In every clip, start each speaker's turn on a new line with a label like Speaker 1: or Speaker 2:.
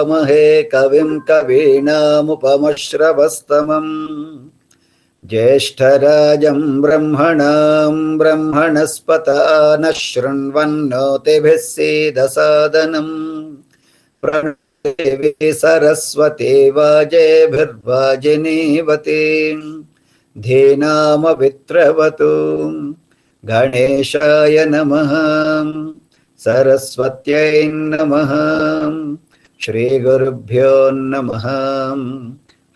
Speaker 1: वामहे कविं कवीनामुपमश्रवस्तमम् ज्येष्ठराजं ब्रह्मणां ब्रह्मणस्पत नः शृण्वन्नोतिभिः सीदसादनम् प्रणदेवी सरस्वती वाजेभिर्वाजिनीवती धीनामवित्रवतु गणेशाय नमः सरस्वत्यै नमः श्रीगुरुभ्यो नमः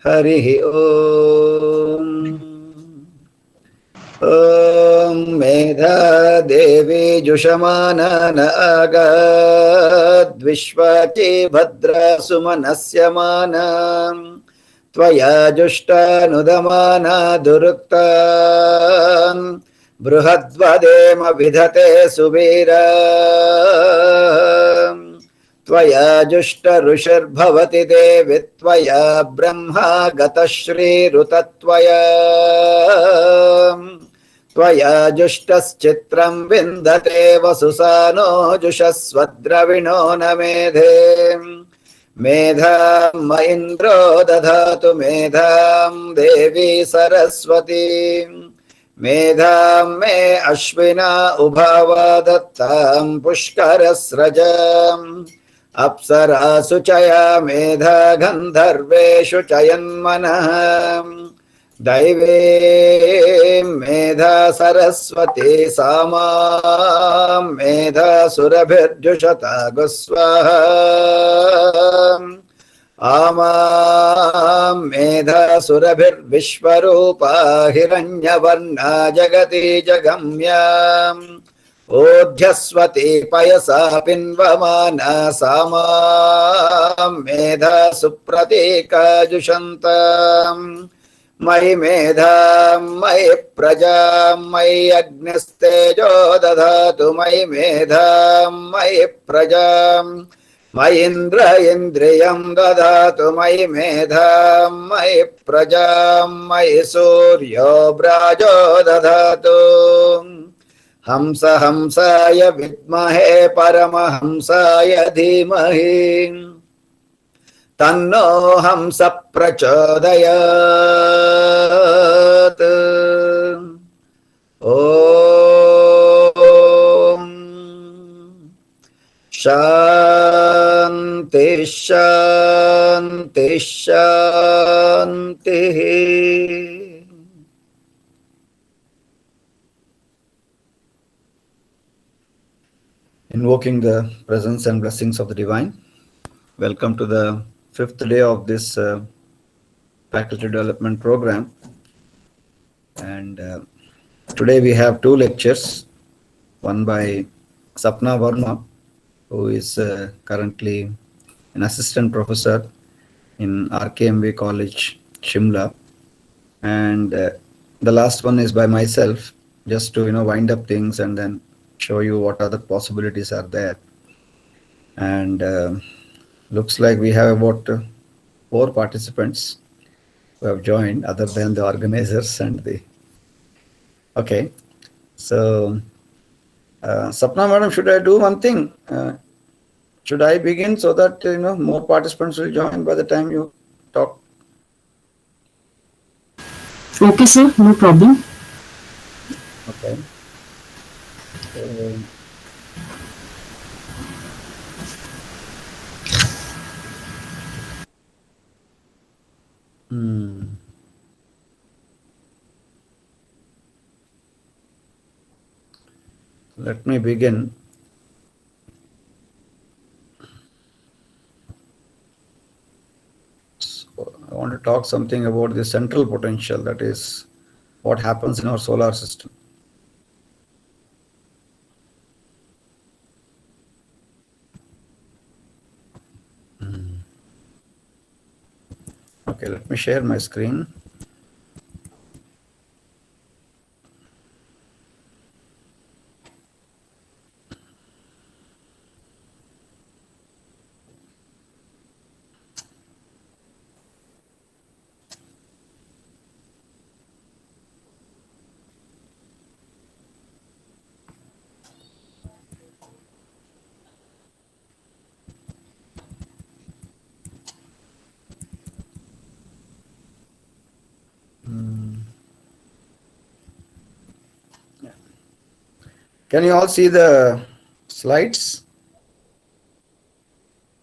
Speaker 1: हरिः ओम् ॐ मेधा देवी जुषमाना न आगाद्विश्वाची भद्रा सुमनस्य माना त्वया जुष्टानुदमाना दुरुक्तान् बृहद्वदेम विधते सुवीरा त्वया जुष्टऋषिर्भवति देवि त्वया ब्रह्मा गतश्रीरुतत्वया त्वया जुष्टश्चित्रं विन्दते वसुसानो जुषस्वद्रविणो न मेधे मेधां म इन्द्रो दधातु मेधां देवी सरस्वती मेधां मे अश्विना उभावा दत्तां पुष्करस्रजाम् अप्सरासु च या मेधा गन्धर्वेषु च यन्मनः दैवे मेधा सरस्वती सामां मेधा सुरभिर्जुषता गुस्वाहा आमां मेधा सुरभिर्विश्वरूपा हिरण्यवर्णा जगति जगम्याम् ओध्यस्वती पयसा पिन्वमाना सामां मेधा सुप्रतीका जुषन्ताम् मयि मेधां मयि प्रजां मयि अग्निस्तेजो दधातु मयि मेधां मयि प्रजां मयीन्द्र इन्द्रियं ददातु मयि मेधां मयि प्रजां मयि सूर्यो व्राजो ददातु हंस हंसाय विद्महे परमहंसाय धीमहि तन्नो हंस प्रचोदयात् ॐ शान्ति शान्ति शान्तिः। Invoking the presence and blessings of the divine. Welcome to the fifth day of this faculty development program, and today we have two lectures, one by Sapna Verma, who is currently an assistant professor in RKMV College, Shimla, and the last one is by myself, just to wind up things and then show you what other possibilities are there. And looks like we have about 4 participants who have joined, other than the organizers and the. Okay, so Sapna madam, should I do one thing? Should I begin so that more participants will join by the time you talk?
Speaker 2: Okay, sir, no problem.
Speaker 1: Okay. Let me begin. So I want to talk something about the central potential, that is what happens in our solar system. Okay, let me share my screen. Can you all see the slides?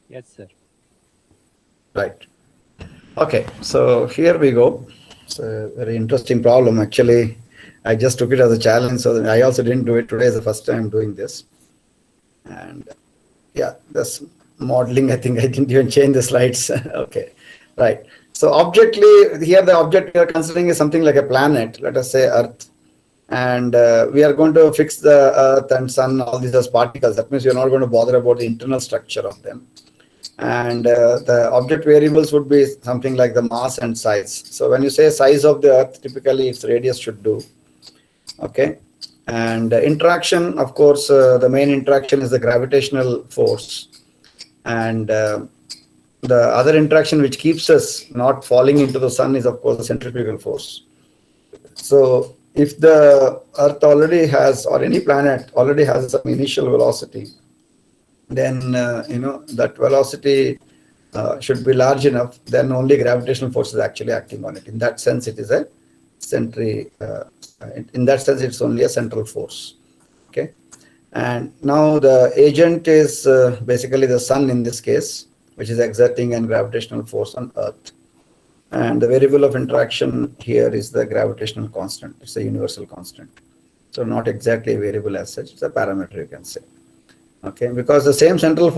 Speaker 3: Yes, sir.
Speaker 1: Right. Okay, so here we go. It's a very interesting problem. Actually, I just took it as a challenge, so I also didn't do it. Today is the first time doing this. And yeah, this modeling, I think I didn't even change the slides. Okay, right. So objectively, here the object we are considering is something like a planet, let us say Earth. And we are going to fix the Earth and Sun, all these as particles. That means we are not going to bother about the internal structure of them. And the object variables would be something like the mass and size. So when you say size of the Earth, typically its radius should do. Okay. And interaction, of course, the main interaction is the gravitational force. And the other interaction which keeps us not falling into the sun is, of course, the centrifugal force. So if the Earth already has, or any planet already has some initial velocity, then that velocity should be large enough, then only gravitational force is actually acting on it. In that sense, it is a in that sense, it's only a central force. Okay. And now the agent is basically the sun in this case, which is exerting a gravitational force on Earth. And the variable of interaction here is the gravitational constant. It's a universal constant. So not exactly a variable as such, it's a parameter, you can say. Okay, because the same central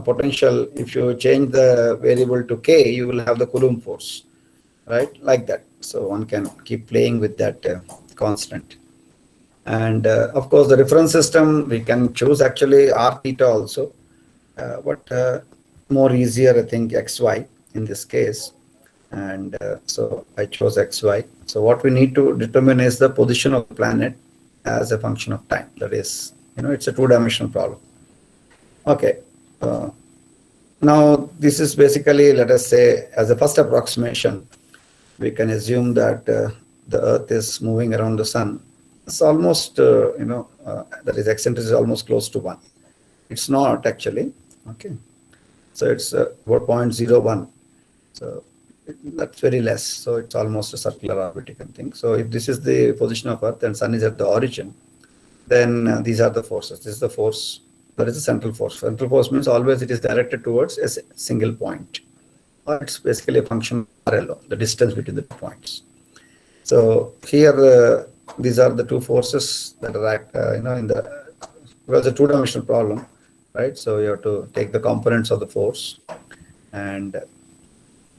Speaker 1: potential, if you change the variable to k, you will have the Coulomb force, right? Like that. So one can keep playing with that constant. And of course, the reference system, we can choose actually r theta also, but more easier, I think, xy in this case. And so I chose xy. So what we need to determine is the position of the planet as a function of time. That is, it's a two-dimensional problem. Okay. Now, this is basically, let us say, as a first approximation, we can assume that the Earth is moving around the sun. It's almost, that is, eccentricity is almost close to 1. It's not actually. Okay. So it's about 0.01. So that's very less. So it's almost a circular orbit, you can think. So if this is the position of Earth and sun is at the origin, then these are the forces. This is the force, that is the central force. Central force means always it is directed towards a single point. Or it's basically a function of r alone, the distance between the 2 points. So here, these are the two forces that are in the, well, it's a two-dimensional problem, right? So you have to take the components of the force. And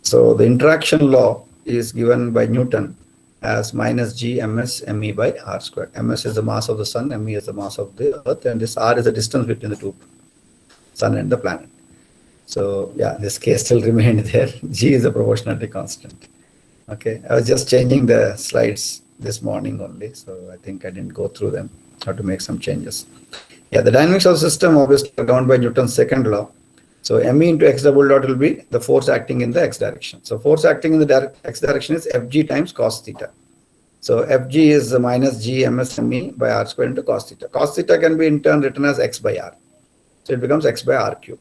Speaker 1: so the interaction law is given by Newton as minus g ms me by r squared. Ms is the mass of the sun, me is the mass of the Earth, and this r is the distance between the two, sun and the planet. So yeah, this k still remained there. G is a proportionality constant. Okay, I was just changing the slides this morning only, so I think I didn't go through them. I have to make some changes. Yeah, the dynamics of the system obviously are governed by Newton's second law. So me into x double dot will be the force acting in the x direction. So force acting in the x direction is Fg times cos theta. So Fg is minus g ms me by r squared into cos theta. Cos theta can be in turn written as x by r. So it becomes x by r cube.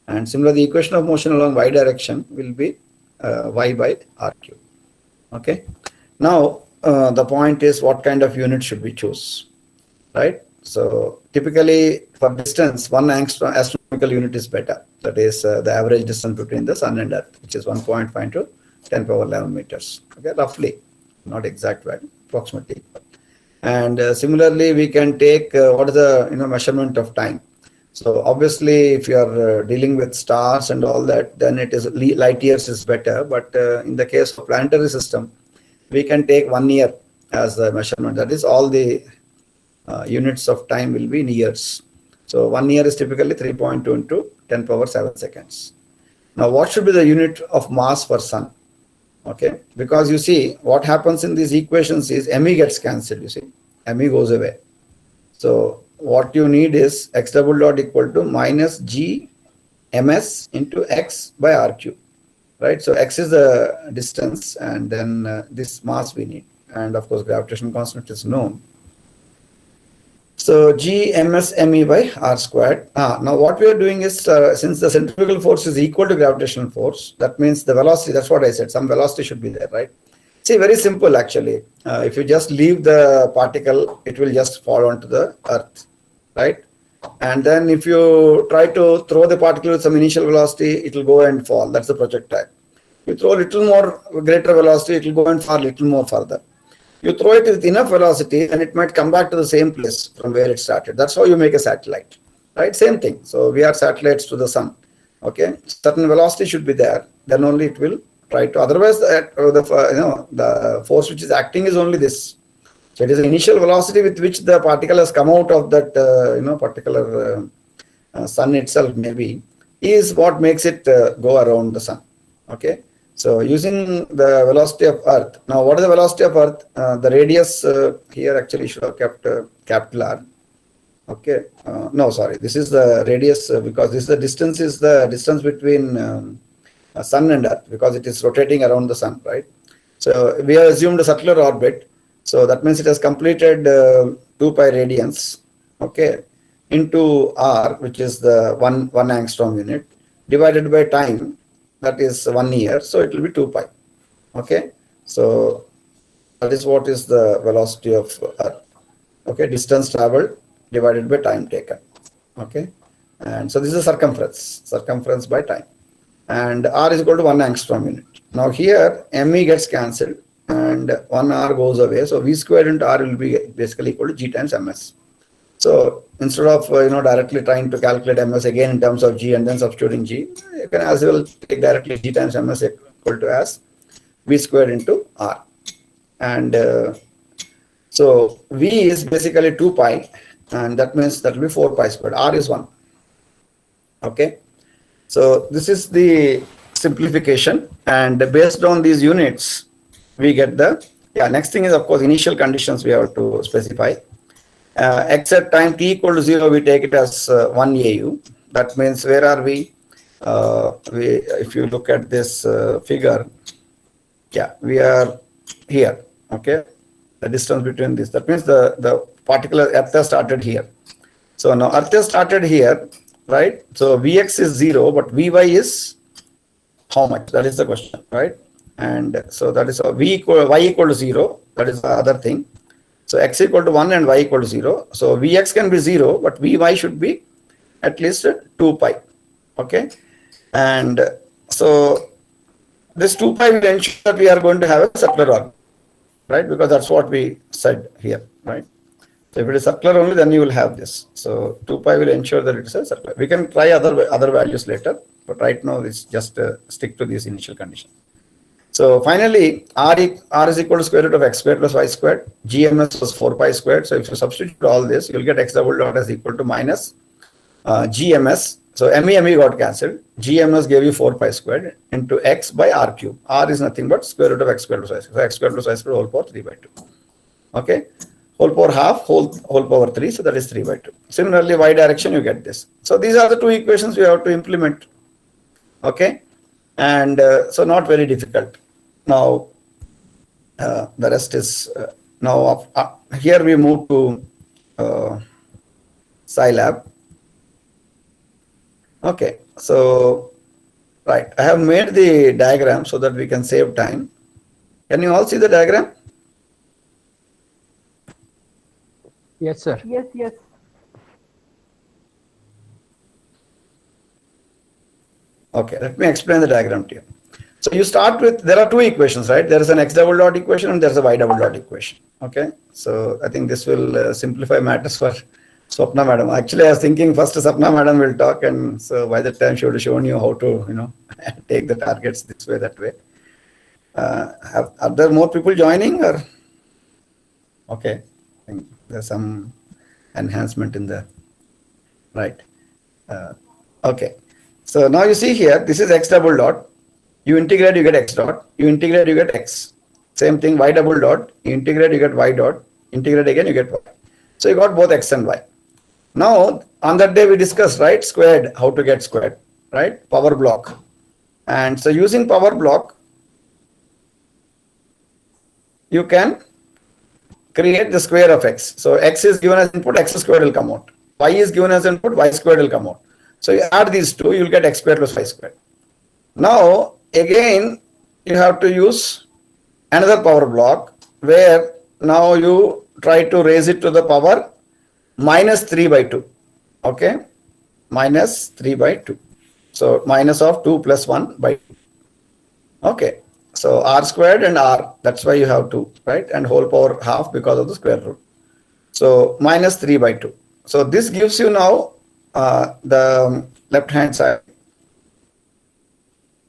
Speaker 1: And similarly, the equation of motion along y direction will be y by r cube. Okay. Now, the point is what kind of unit should we choose, right? So typically for distance, one astronomical unit is better. That is the average distance between the sun and Earth, which is 1.5 to 10 power 11 meters. Okay, roughly, not exact value, approximately. And similarly, we can take what is the measurement of time. So obviously, if you are dealing with stars and all that, then it is light years is better. But in the case of planetary system, we can take 1 year as the measurement. That is all the units of time will be in years. So 1 year is typically 3.2 into 10 power 7 seconds. Now, what should be the unit of mass for sun? Okay, because you see what happens in these equations is me gets cancelled. You see, me goes away. So what you need is x double dot equal to minus g ms into x by r cube, right? So x is the distance, and then this mass we need, and of course gravitational constant is known. So g ms me by r squared. Now what we are doing is, since the centrifugal force is equal to gravitational force, that means the velocity, that's what I said, some velocity should be there, right? See, very simple actually. If you just leave the particle, it will just fall onto the earth, right? And then if you try to throw the particle with some initial velocity, it will go and fall. That's the projectile. You throw a little more greater velocity, it will go and fall a little more further. You throw it with enough velocity and it might come back to the same place from where it started. That's how you make a satellite, right? Same thing. So we are satellites to the sun. Okay, certain velocity should be there. Then only it will try to. Otherwise, the force which is acting is only this. So it is the initial velocity with which the particle has come out of that particular sun itself maybe is what makes it go around the sun. Okay. So using the velocity of Earth. Now, what is the velocity of Earth? The radius here actually should have kept capital R. Okay. No, sorry. This is the radius because this is the distance between Sun and Earth because it is rotating around the Sun, right? So we have assumed a circular orbit. So that means it has completed 2 pi radians. Okay. Into R, which is the one angstrom unit, divided by time. That is 1 year, so it will be 2 pi. Okay, so that is what is the velocity of Earth. Okay, distance traveled divided by time taken. Okay, and so this is circumference by time, and R is equal to 1 angstrom unit. Now here ME gets cancelled and 1 R goes away, so V squared into R will be basically equal to G times MS. So instead of directly trying to calculate ms again in terms of g and then substituting g, you can as well take directly g times ms equal to as v squared into r. And so v is basically 2 pi, and that means that will be 4 pi squared. R is 1. Okay. So this is the simplification, and based on these units, we get the next thing is of course initial conditions we have to specify. X at time t equal to 0, we take it as 1 AU. That means where are we? If you look at this figure, we are here. Okay, the distance between this. That means the particular Earth has started here. So now Earth has started here, right? So Vx is 0, but Vy is how much? That is the question, right? And so that is y equal to 0. That is the other thing. So x equal to 1 and y equal to 0. So Vx can be 0, but Vy should be at least 2 pi. Okay. And so this 2 pi will ensure that we are going to have a circular orbit, right? Because that's what we said here, right? So if it is circular only, then you will have this. So 2 pi will ensure that it is a circular. We can try other values later, but right now it's just stick to these initial conditions. So finally, R is equal to square root of x squared plus y squared. GMS was 4 pi squared. So if you substitute all this, you'll get x double dot as equal to minus GMS. So ME got cancelled. GMS gave you 4 pi squared into x by R cube. R is nothing but square root of x squared plus y squared. So x squared plus y squared whole power 3 by 2. Okay. Whole power half, whole power 3. So that is 3 by 2. Similarly, y direction, you get this. So these are the two equations we have to implement. Okay. And so not very difficult. Now, the rest is now here we move to Scilab. Okay, so right, I have made the diagram so that we can save time. Can you all see the diagram?
Speaker 3: Yes, sir.
Speaker 4: Yes.
Speaker 1: Okay, let me explain the diagram to you. So you start with, there are two equations, right? There is an x double dot equation and there is a y double dot equation. Okay, so I think this will simplify matters for Sapna madam. Actually, I was thinking first Sapna madam will talk, and so by the time she would have shown you how to, take the targets this way, that way. Are there more people joining or? Okay, I think there's some enhancement in the, right. Okay, so now you see here, this is x double dot. You integrate, you get x dot. You integrate, you get x. Same thing, y double dot. You integrate, you get y dot. Integrate again, you get y. So you got both x and y. Now, on that day we discussed, right, squared, how to get squared, right, power block. And so using power block, you can create the square of x. So x is given as input, x squared will come out. Y is given as input, y squared will come out. So you add these two, you will get x squared plus y squared. Now, again, you have to use another power block where now you try to raise it to the power minus 3 by 2. Okay, minus 3 by 2. So minus of 2 plus 1 by 2. Okay, so r squared and r, that's why you have 2, right? And whole power half because of the square root. So minus 3 by 2. So this gives you now the left hand side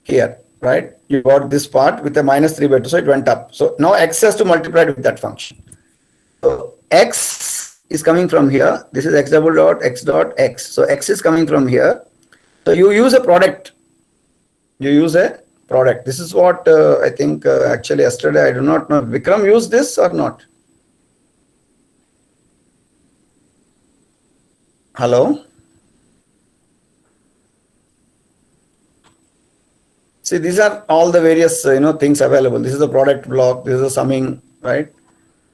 Speaker 1: here, right? You got this part with a minus 3 by 2, so it went up. So now x has to multiply with that function. So x is coming from here. This is x double dot x dot x. So x is coming from here. So you use a product. You use a product. This is what I think actually yesterday, I do not know. Vikram used this or not? Hello? See, these are all the various things available. This is a product block. This is a summing, right?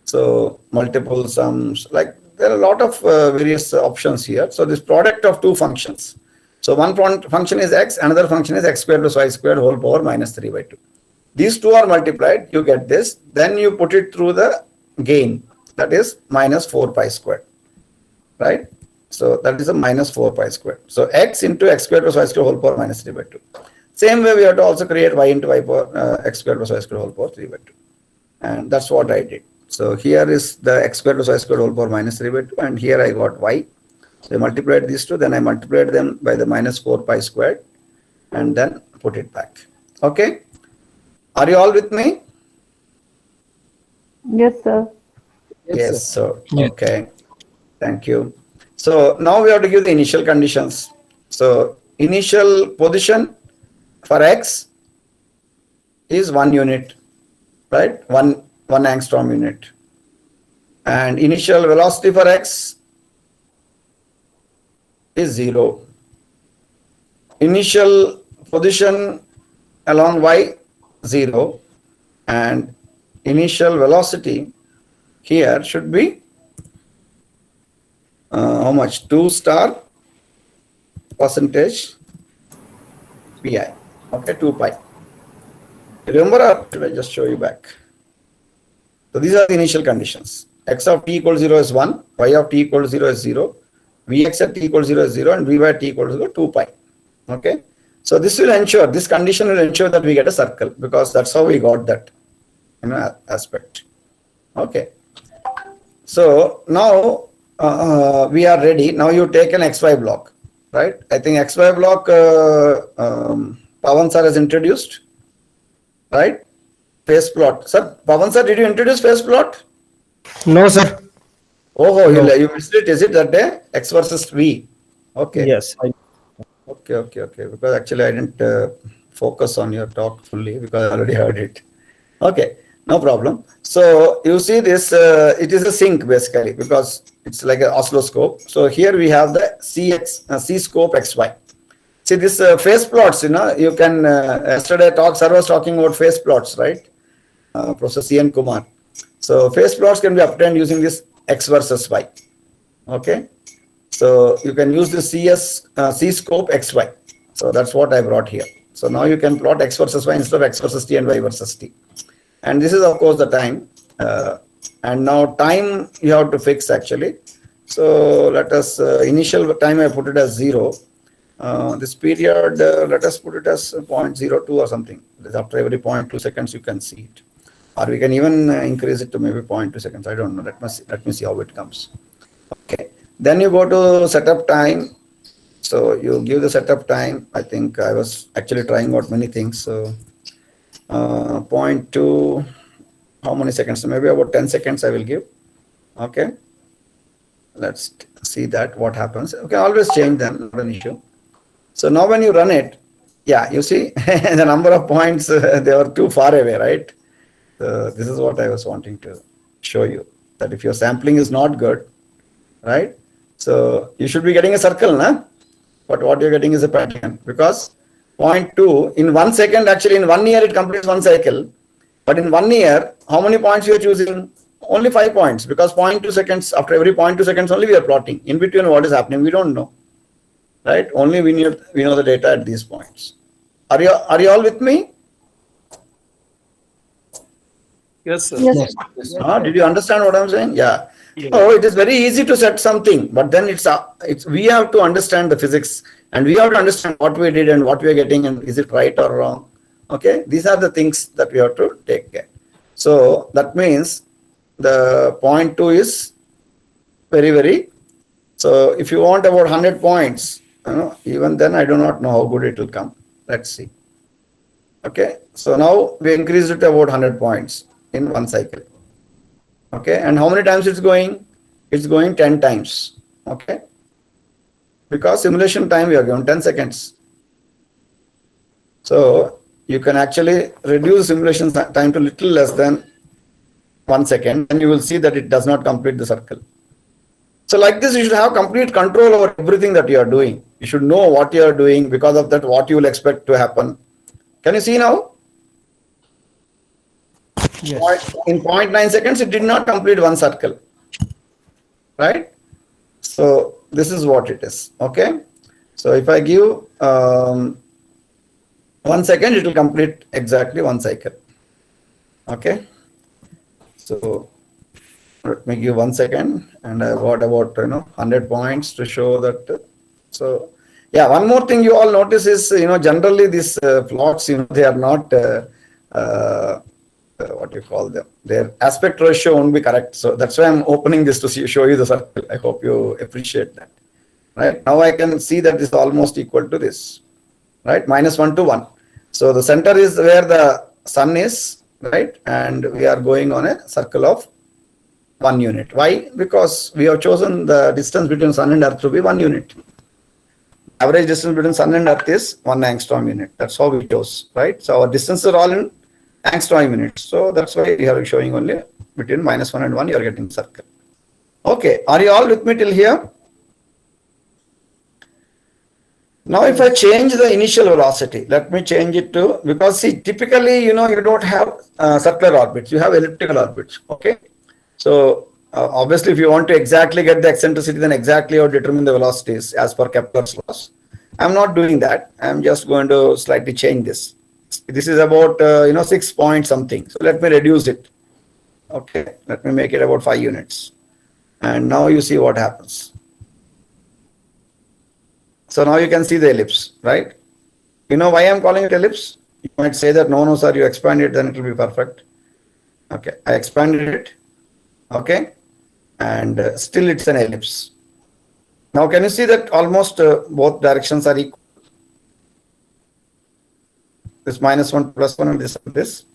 Speaker 1: So multiple sums, like there are a lot of various options here. So this product of two functions. So one function is x, another function is x squared plus y squared whole power minus 3 by 2. These two are multiplied, you get this. Then you put it through the gain, that is minus 4 pi squared, right? So that is a minus 4 pi squared. So x into x squared plus y squared whole power minus 3 by 2. Same way we have to also create y into y power x squared plus y squared whole power 3 by 2. And that's what I did. So here is the x squared plus y squared whole power minus 3 by 2. And here I got y. So I multiplied these two, then I multiplied them by the minus 4 pi squared and then put it back. Okay. Are you all with me?
Speaker 4: Yes, sir.
Speaker 1: Yes, sir. Okay. Thank you. So now we have to give the initial conditions. So initial position for x is 1 unit, right? 1 angstrom unit. And initial velocity for x is 0. Initial position along y 0, and initial velocity here should be how much? 2 star percentage pi. Okay, 2 pi. Remember, or should I just show you back? So these are the initial conditions. X of t equals 0 is 1, y of t equals 0 is 0, Vx at t equals 0 is 0, and Vy at t equals 0, 2 pi. Okay. So this will ensure, this condition will ensure that we get a circle, because that's how we got that aspect. Okay. So now we are ready. Now you take an xy block, right? I think xy block Pawan sir has introduced, right? Phase plot. Sir, Pawan sir, did you introduce phase plot?
Speaker 5: No, sir.
Speaker 1: Oh,
Speaker 5: No.
Speaker 1: you missed it, is it that day? X versus V. Okay.
Speaker 5: Yes.
Speaker 1: Okay. Because actually I didn't focus on your talk fully because I already heard it. Okay, no problem. So you see this, it is a sync basically because it's like an oscilloscope. So here we have the C scope XY. See this phase plots, you can, yesterday sir was talking about phase plots, right? Professor C.N. Kumar. So phase plots can be obtained using this X versus Y. Okay. So you can use the C scope XY. So that's what I brought here. So now you can plot X versus Y instead of X versus T and Y versus T. And this is of course the time. And now time you have to fix actually. So let us, initial time I put it as 0. This period, let us put it as 0.02 or something. After every 0.2 seconds you can see it. Or we can even increase it to maybe 0.2 seconds. I don't know. Let me see how it comes. Okay. Then you go to setup time. So you give the setup time. I think I was actually trying out many things. So 0.2, how many seconds? So maybe about 10 seconds I will give. Okay. Let's see that what happens. Okay, always change them, not an issue. So now when you run it, yeah, you see the number of points, they were too far away, right? So this is what I was wanting to show you, that if your sampling is not good, right? So you should be getting a circle, nah? But what you're getting is a pattern, because 0.2 in 1 second, actually in 1 year it completes 1 cycle. But in 1 year, how many points you are choosing? Only 5 points, because 0.2 seconds, after every 0.2 seconds only we are plotting. In between what is happening, we don't know, right? Only we know the data at these points. Are you all with me?
Speaker 4: Yes, sir.
Speaker 2: Yes.
Speaker 1: Did you understand what I'm saying? Yeah.
Speaker 4: Yeah.
Speaker 1: Oh, it is very easy to set something, but then it's we have to understand the physics, and we have to understand what we did and what we are getting, and is it right or wrong. Okay, these are the things that we have to take care. So that means the point 2 is very. So if you want about 100 points, even then I do not know how good it will come. Let's see. Okay, so now we increased it to about 100 points in one cycle. Okay, and how many times it's going? It's going 10 times. Okay, because simulation time we are given 10 seconds. So you can actually reduce simulation time to little less than 1 second, and you will see that it does not complete the circle. So like this, you should have complete control over everything that you are doing. You should know what you are doing. Because of that, what you will expect to happen. Can you see now?
Speaker 3: Yes.
Speaker 1: In 0.9 seconds, it did not complete one circle. Right? So this is what it is. Okay. So if I give 1 second, it will complete exactly one cycle. Okay. So let me give 1 second, and I got about 100 points to show that. So yeah, one more thing you all notice is generally these plots they are not what you call them, their aspect ratio won't be correct. So that's why I'm opening this to show you the circle. I hope you appreciate that. Right now I can see that is almost equal to this, right? -1 to 1. So the center is where the sun is, right? And we are going on a circle of 1 unit. Why? Because we have chosen the distance between sun and earth to be 1 unit. Average distance between sun and earth is 1 angstrom unit. That's how we chose, right? So our distances are all in angstrom units. So that's why we are showing only between -1 and 1, you are getting circle. Okay, are you all with me till here? Now if I change the initial velocity, let me change it to, because see, typically, you don't have circular orbits, you have elliptical orbits, okay? So obviously, if you want to exactly get the eccentricity, then exactly you determine the velocities as per Kepler's laws. I'm not doing that. I'm just going to slightly change this. This is about 6 point something. So let me reduce it. Okay, let me make it about 5 units. And now you see what happens. So now you can see the ellipse, right? You know why I'm calling it ellipse? You might say that no, sir, you expand it, then it will be perfect. Okay, I expanded it. Okay, and still it's an ellipse. Now can you see that almost both directions are equal? This -1 +1 and this.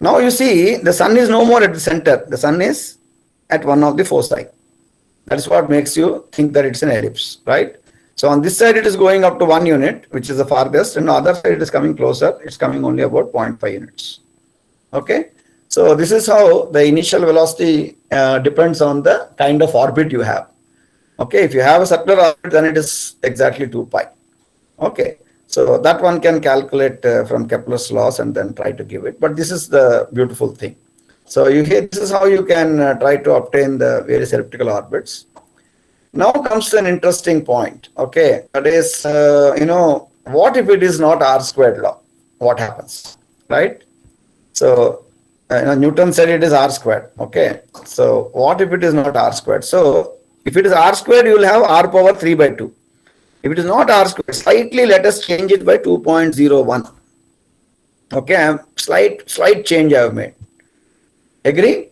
Speaker 1: Now you see the sun is no more at the center. The sun is at one of the foci. That is what makes you think that it's an ellipse, right? So on this side it is going up to 1 unit, which is the farthest, and the other side it is coming closer. It's coming only about 0.5 units. Okay. So this is how the initial velocity depends on the kind of orbit you have. Okay, if you have a circular orbit, then it is exactly 2 pi. Okay, so that one can calculate from Kepler's laws and then try to give it. But this is the beautiful thing. So this is how you can try to obtain the various elliptical orbits. Now comes an interesting point. Okay, that is, what if it is not R squared law? What happens, right? So Newton said it is R squared. Okay, so what if it is not R squared? So if it is R squared, you will have R power 3 by 2. If it is not R squared, slightly let us change it by 2.01. Okay, slight change I have made. Agree?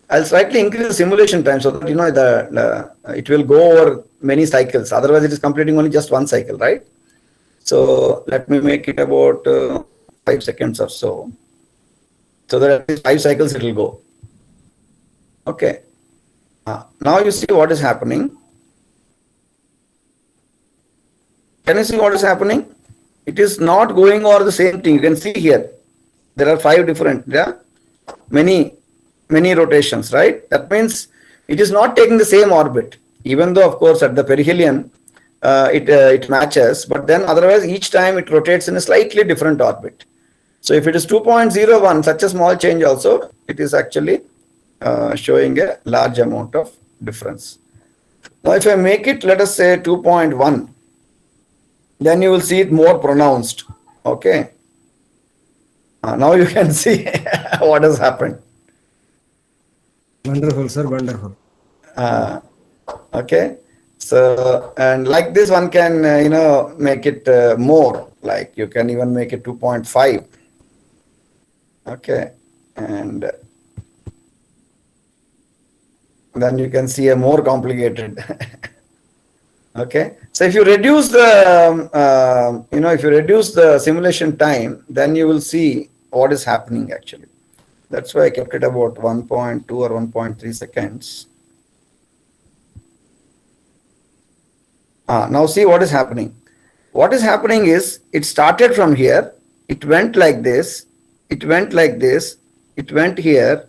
Speaker 1: I'll slightly increase the simulation time so that it will go over many cycles. Otherwise, it is completing only just one cycle, right? So let me make it about 5 seconds or so. So that at least 5 cycles it will go. Okay. Now you see what is happening. Can you see what is happening? It is not going over the same thing. You can see here. There are 5 different, many rotations, right? That means it is not taking the same orbit. Even though, of course, at the perihelion, it matches. But then otherwise, each time it rotates in a slightly different orbit. So if it is 2.01, such a small change also, it is actually showing a large amount of difference. Now if I make it, let us say 2.1, then you will see it more pronounced. Okay. Now you can see what has happened.
Speaker 4: Wonderful, sir. Wonderful.
Speaker 1: Okay. So, and like this one can, make it more, like you can even make it 2.5. Okay. And then you can see a more complicated. Okay. So if you reduce the, if you reduce the simulation time, then you will see what is happening actually. That's why I kept it about 1.2 or 1.3 seconds. Now see what is happening. What is happening is it started from here, it went like this, it went like this, it went here,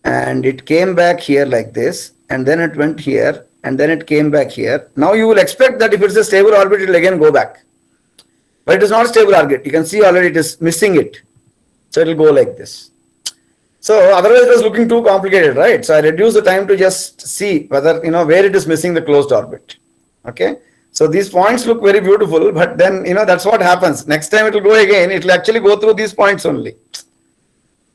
Speaker 1: and it came back here like this, and then it went here, and then it came back here. Now you will expect that if it's a stable orbit, it will again go back. But it is not a stable orbit. You can see already it is missing it. So it will go like this. So otherwise it was looking too complicated, right? So I reduced the time to just see whether, where it is missing the closed orbit. Okay. So these points look very beautiful, but then, that's what happens. Next time it will go again, it will actually go through these points only.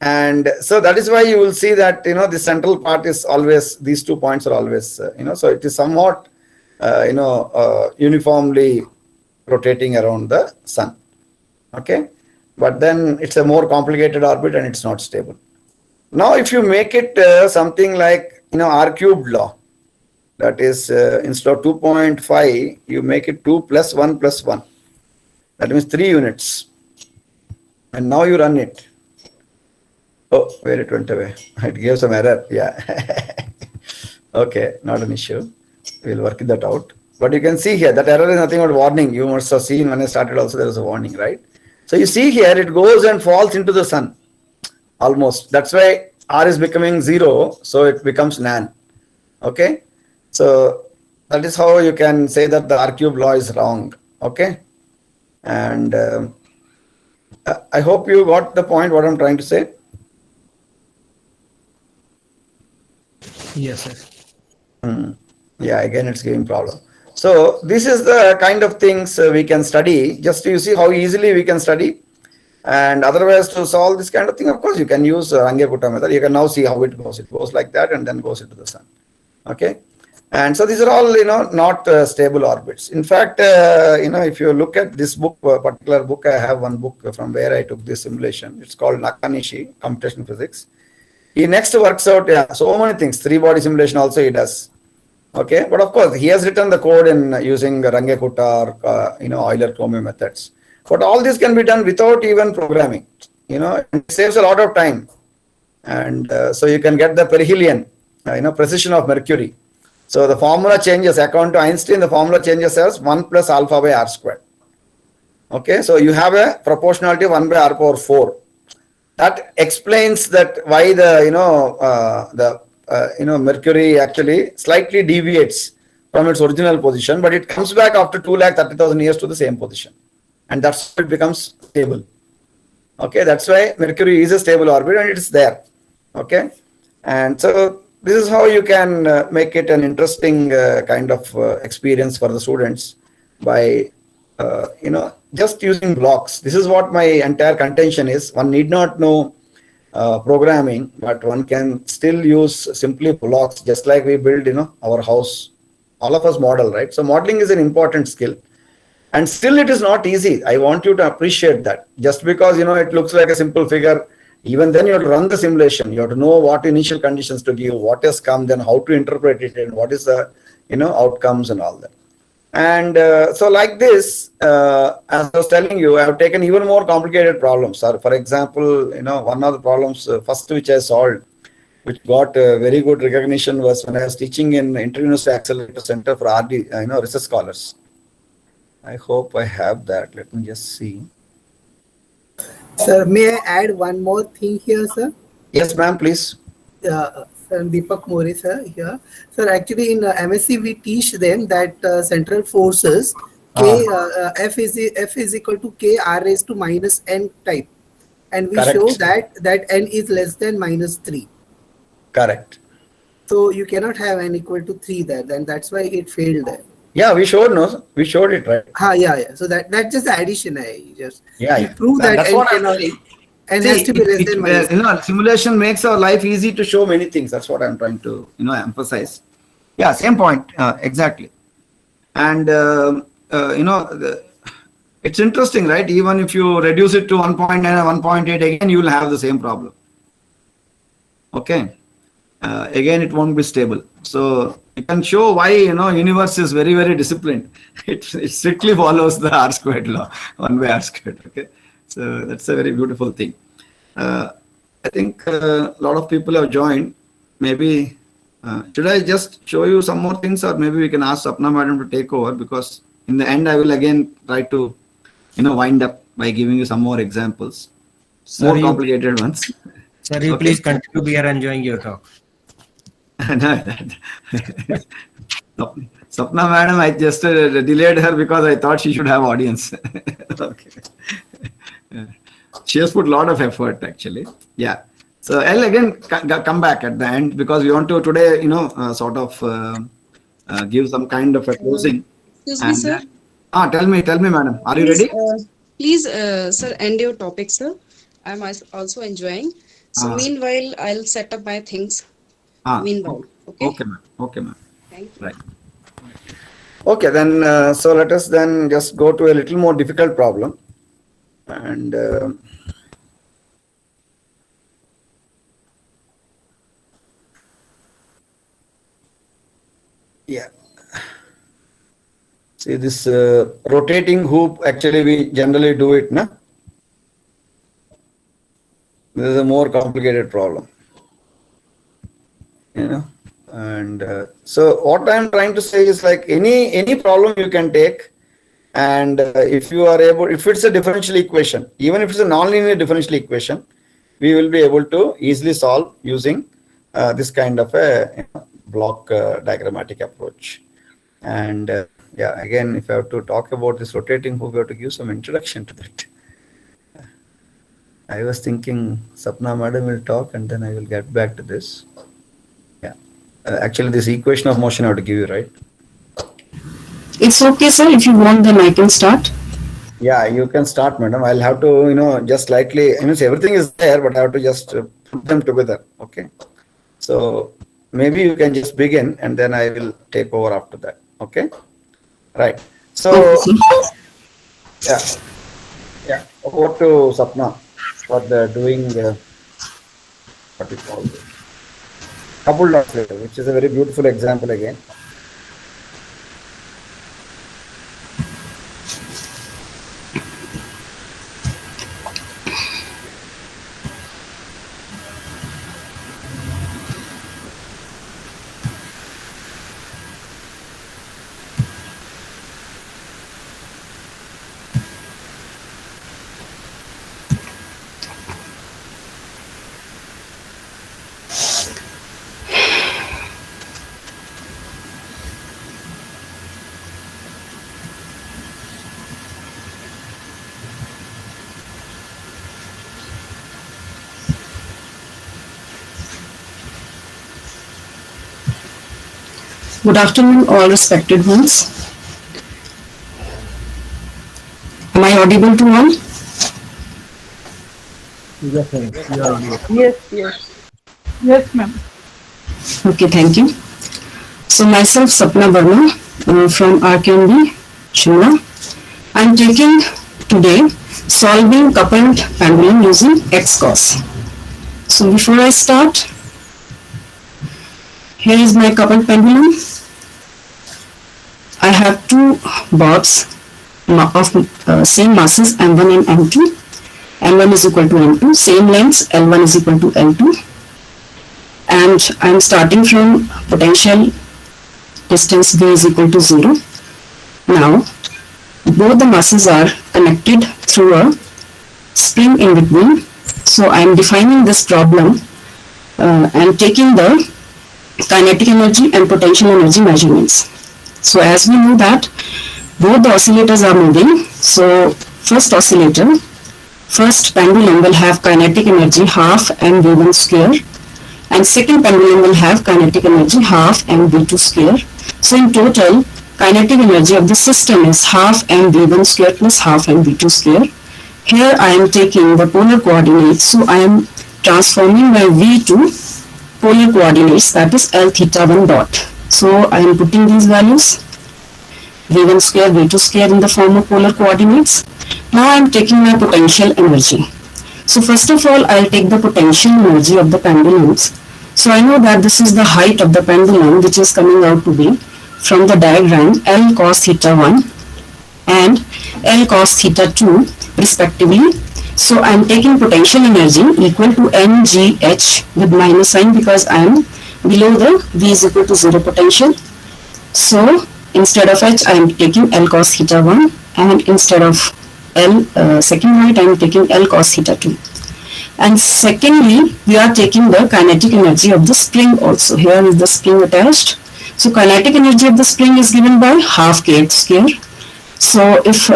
Speaker 1: And so that is why you will see that, the central part is always, these 2 points are always, so it is somewhat, uniformly rotating around the sun. Okay. But then it's a more complicated orbit and it's not stable. Now, if you make it something like, R cubed law, that is instead of 2.5, you make it 2 plus 1 plus 1. That means 3 units. And now you run it. Oh, where it went away. It gave some error. Yeah. Okay, not an issue. We'll work that out. But you can see here that error is nothing but warning. You must have seen when I started also there was a warning, right? So you see here it goes and falls into the sun. Almost. That's why R is becoming 0. So it becomes nan. Okay. So that is how you can say that the R cube law is wrong. Okay. And I hope you got the point what I'm trying to say.
Speaker 4: Yes, sir.
Speaker 1: Yeah, again it's giving problem. So this is the kind of things we can study. Just you see how easily we can study. And otherwise to solve this kind of thing, of course, you can use Range-Kutta method. You can now see how it goes. It goes like that and then goes into the sun. Okay. And so these are all, not stable orbits. In fact, if you look at this book, particular book, I have one book from where I took this simulation. It's called Nakanishi, Computational Physics. He next works out so many things. 3-body simulation also he does. Okay. But of course, he has written the code in using Range-Kutta or, Euler-Clomé methods. But all this can be done without even programming. It saves a lot of time. And so you can get the perihelion, precision of Mercury. So the formula changes, according to Einstein, the formula changes as 1 plus alpha by r squared. Okay, so you have a proportionality of 1 by r power 4. That explains that why the Mercury actually slightly deviates from its original position, but it comes back after 2,30,000 years to the same position, and that's how it becomes stable. Okay, that's why Mercury is a stable orbit and it's there. Okay, and so this is how you can make it an interesting kind of experience for the students by, just using blocks. This is what my entire contention is. One need not know programming, but one can still use simply blocks, just like we build, our house. All of us model, right? So modeling is an important skill. And still it is not easy. I want you to appreciate that. Just because, it looks like a simple figure, even then you have to run the simulation. You have to know what initial conditions to give, what has come, then how to interpret it, and what is the, outcomes and all that. And so like this, as I was telling you, I have taken even more complicated problems. For example, one of the problems, first which I solved, which got very good recognition was when I was teaching in Inter-University Accelerator Center for RD, research scholars. I hope I have that. Let me just see.
Speaker 5: Sir, may I add one more thing here, sir?
Speaker 1: Yes, ma'am, please.
Speaker 5: Sir, Deepak More, sir, here. Sir, actually in MSc, we teach them that central forces, F is equal to K R raised to minus n type. And we
Speaker 1: Correct.
Speaker 5: show that n is less than minus 3.
Speaker 1: Correct.
Speaker 5: So you cannot have n equal to 3 there. Then that's why it failed there.
Speaker 1: Yeah, we showed it, right?
Speaker 5: Yeah. So that's just the addition. I just
Speaker 1: Yeah.
Speaker 5: prove that
Speaker 1: That's
Speaker 5: n
Speaker 1: what I'm
Speaker 5: cannot.
Speaker 1: saying.
Speaker 5: N has to be less than minus n.
Speaker 1: Simulation makes our life easy to show many things. That's what I'm trying to emphasize. Yeah, same point exactly. And it's interesting, right? Even if you reduce it to 1.9 and 1.8, again you will have the same problem. Okay, again it won't be stable. So you can show why universe is very, very disciplined. It strictly follows the R squared law, 1 by R squared. Okay, so that's a very beautiful thing. I think a lot of people have joined. Maybe should I just show you some more things, or maybe we can ask Sapna madam to take over, because in the end I will again try to wind up by giving you some more examples, more complicated ones.
Speaker 4: Sir, you please continue. We are enjoying your talk.
Speaker 1: Sapna madam, I just delayed her because I thought she should have audience. Okay. She has put a lot of effort actually. Yeah. So I'll again come back at the end, because we want to today, sort of give some kind of a closing.
Speaker 6: Excuse me, sir.
Speaker 1: Tell me, madam. Are you ready?
Speaker 6: Please, sir, end your topic, sir. I'm also enjoying. So meanwhile, I'll set up my things. Meanwhile, okay.
Speaker 1: Okay, ma'am. Okay, ma'am.
Speaker 6: Thank you.
Speaker 1: Right. Okay, then. So let us then just go to a little more difficult problem, and. Yeah. See this rotating hoop, actually we generally do it, na? This is a more complicated problem. And so what I'm trying to say is, like any problem you can take, and if you are able, if it's a differential equation, even if it's a nonlinear differential equation, we will be able to easily solve using this kind of a block diagrammatic approach. And yeah, again, if I have to talk about this rotating hoop, we have to give some introduction to that. I was thinking Sapna madam will talk and then I will get back to this. Yeah, actually this equation of motion I have to give you, right?
Speaker 2: It's okay, sir. If you want, then I can start.
Speaker 1: Yeah, you can start, madam. I'll have to, just slightly, everything is there, but I have to just put them together. Okay. So maybe you can just begin and then I will take over after that. Okay. Right. So, yeah. Over to Sapna for the doing what we call it, coupled oscillator, which is a very beautiful example again.
Speaker 2: Good afternoon, all respected ones. Am I audible to all?
Speaker 7: Yes, ma'am.
Speaker 2: Okay, thank you. So myself, Sapna Verma from RKNB, Shimla. I'm taking today solving coupled pendulum using O.S.K.S. So before I start, here is my coupled pendulum. I have two bobs of same masses M1 and M2. M1 is equal to M2, same lengths, L1 is equal to L2. And I am starting from potential distance V is equal to 0. Now, both the masses are connected through a spring in between. So I am defining this problem and taking the kinetic energy and potential energy measurements. So as we know that both the oscillators are moving, so first oscillator, first pendulum will have kinetic energy half mv1 square, and second pendulum will have kinetic energy half mv2 square. So in total, kinetic energy of the system is half mv1 square plus half mv2 square, Here I am taking the polar coordinates, so I am transforming my V to polar coordinates, that is L theta 1 dot. So I am putting these values V1 square, V2 square in the form of polar coordinates. Now I am taking my potential energy. So first of all, I'll take the potential energy of the pendulums. So I know that this is the height of the pendulum, which is coming out to be from the diagram L cos theta 1 and L cos theta 2 respectively. So I am taking potential energy equal to mgh with minus sign because I am below the V is equal to 0 potential. So instead of h, I am taking L cos theta 1, and instead of L second height, I am taking L cos theta 2. And secondly, we are taking the kinetic energy of the spring also. Here is the spring attached. So kinetic energy of the spring is given by half kx square. So if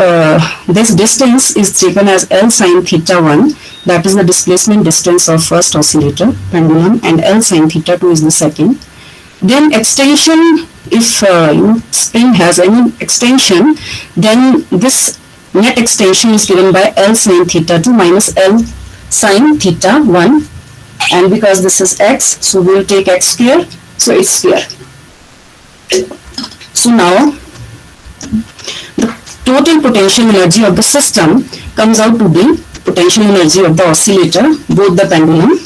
Speaker 2: this distance is taken as L sine theta 1, that is the displacement distance of first oscillator pendulum, and L sine theta 2 is the second. Then extension, if spring has any extension, then this net extension is given by L sine theta 2 minus L sine theta 1, and because this is x, so we will take x square, so it's square. So now the total potential energy of the system comes out to be potential energy of the oscillator, both the pendulum,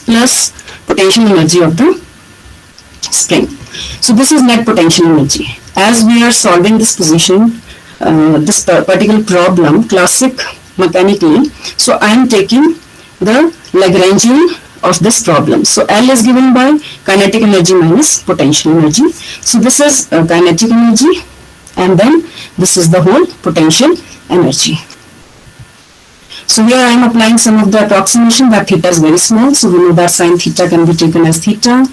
Speaker 2: plus potential energy of the spring. So this is net potential energy. As we are solving this position, this particular problem, classic mechanically, so I am taking the Lagrangian of this problem. So L is given by kinetic energy minus potential energy. So this is kinetic energy, and then this is the whole potential energy. So here I am applying some of the approximation that theta is very small. So we know that sine theta can be taken as theta.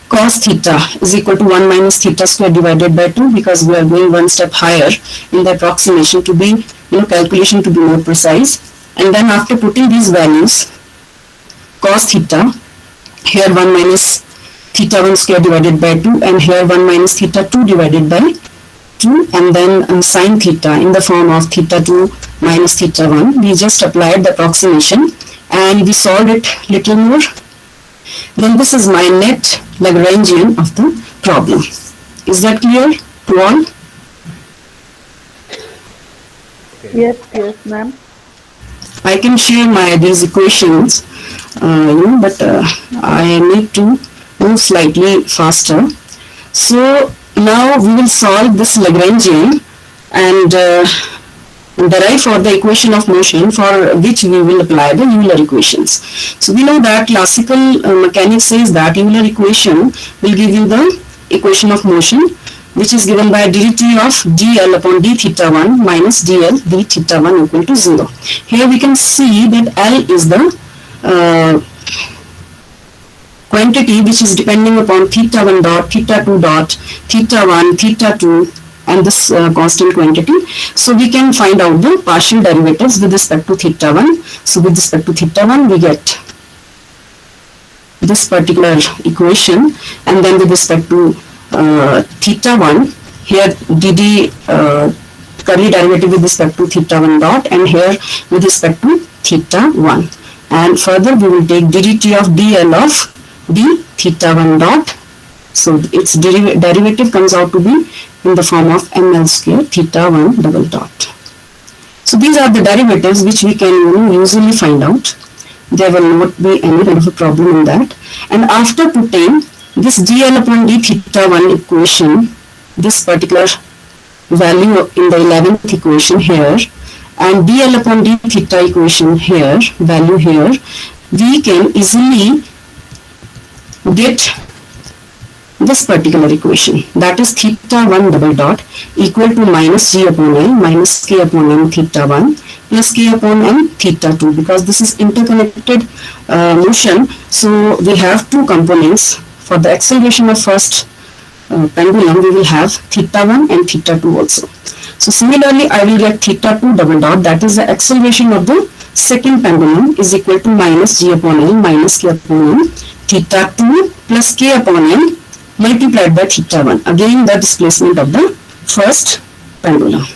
Speaker 2: Cos theta is equal to 1 minus theta square divided by 2, because we are going one step higher in the approximation to be, calculation to be more precise. And then after putting these values, cos theta, here 1 minus theta 1 square divided by 2, and here 1 minus theta 2 divided by 2, and then sine theta in the form of theta 2 minus theta 1. We just applied the approximation and we solved it little more. Then this is my net Lagrangian of the problem. Is that clear to all?
Speaker 7: Yes, ma'am.
Speaker 2: I can share these equations, but I need to move slightly faster. So now we will solve this Lagrangian and derive for the equation of motion, for which we will apply the Euler equations. So we know that classical mechanics says that Euler equation will give you the equation of motion, which is given by ddt of dl upon d theta 1 minus dl d theta 1 equal to 0. Here we can see that L is the quantity which is depending upon theta 1 dot, theta 2 dot, theta 1, theta 2, and this constant quantity. So we can find out the partial derivatives with respect to theta 1. So with respect to theta 1, we get this particular equation, and then with respect to theta 1, here dd curly derivative with respect to theta 1 dot, and here with respect to theta 1. And further we will take ddt of dl of d theta 1 dot. So its derivative comes out to be in the form of ml square theta 1 double dot. So these are the derivatives which we can usually find out. There will not be any kind of a problem in that. And after putting this dl upon d theta 1 equation, this particular value in the 11th equation here, and dl upon d theta equation here, value here, we can easily get this particular equation, that is theta 1 double dot equal to minus g upon l minus k upon m theta 1 plus k upon m theta 2, because this is interconnected motion. So we have two components. For the acceleration of first pendulum, we will have theta 1 and theta 2 also. So similarly, I will get theta 2 double dot, that is the acceleration of the second pendulum, is equal to minus g upon l minus k upon m theta 2 plus k upon m multiplied by theta 1, again the displacement of the first pendulum.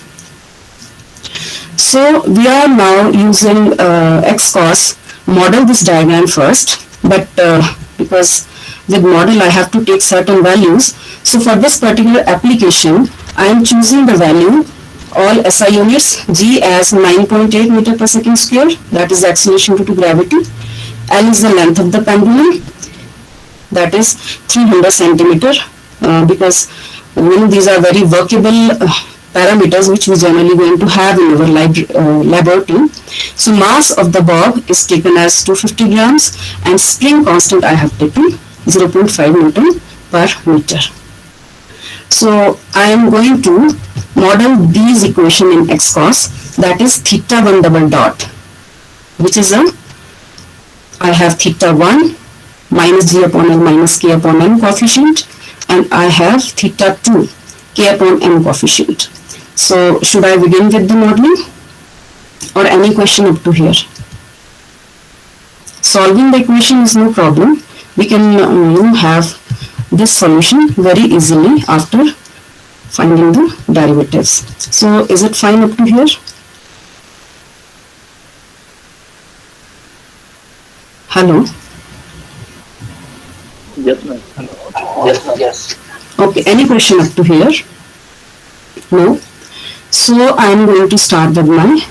Speaker 2: So we are now using X.O.S. model this diagram first, but because with model I have to take certain values. So for this particular application, I am choosing the value all SI units, G as 9.8 meter per second square, that is the acceleration due to gravity. L is the length of the pendulum, that is 300 centimeter, because these are very workable parameters which we generally going to have in our laboratory. So mass of the bob is taken as 250 grams and spring constant I have taken 0.5 Newton per meter. So I am going to model these equation in X.O.S, that is theta 1 double dot, which is I have theta 1 minus G upon L minus K upon M coefficient, and I have theta 2 K upon M coefficient. So should I begin with the modeling or any question up to here? Solving the equation is no problem. We can have this solution very easily after finding the derivatives. So is it fine up to here? Hello?
Speaker 8: Yes, ma'am. Yes.
Speaker 2: Okay, any question up to here? No? So I am going to start with my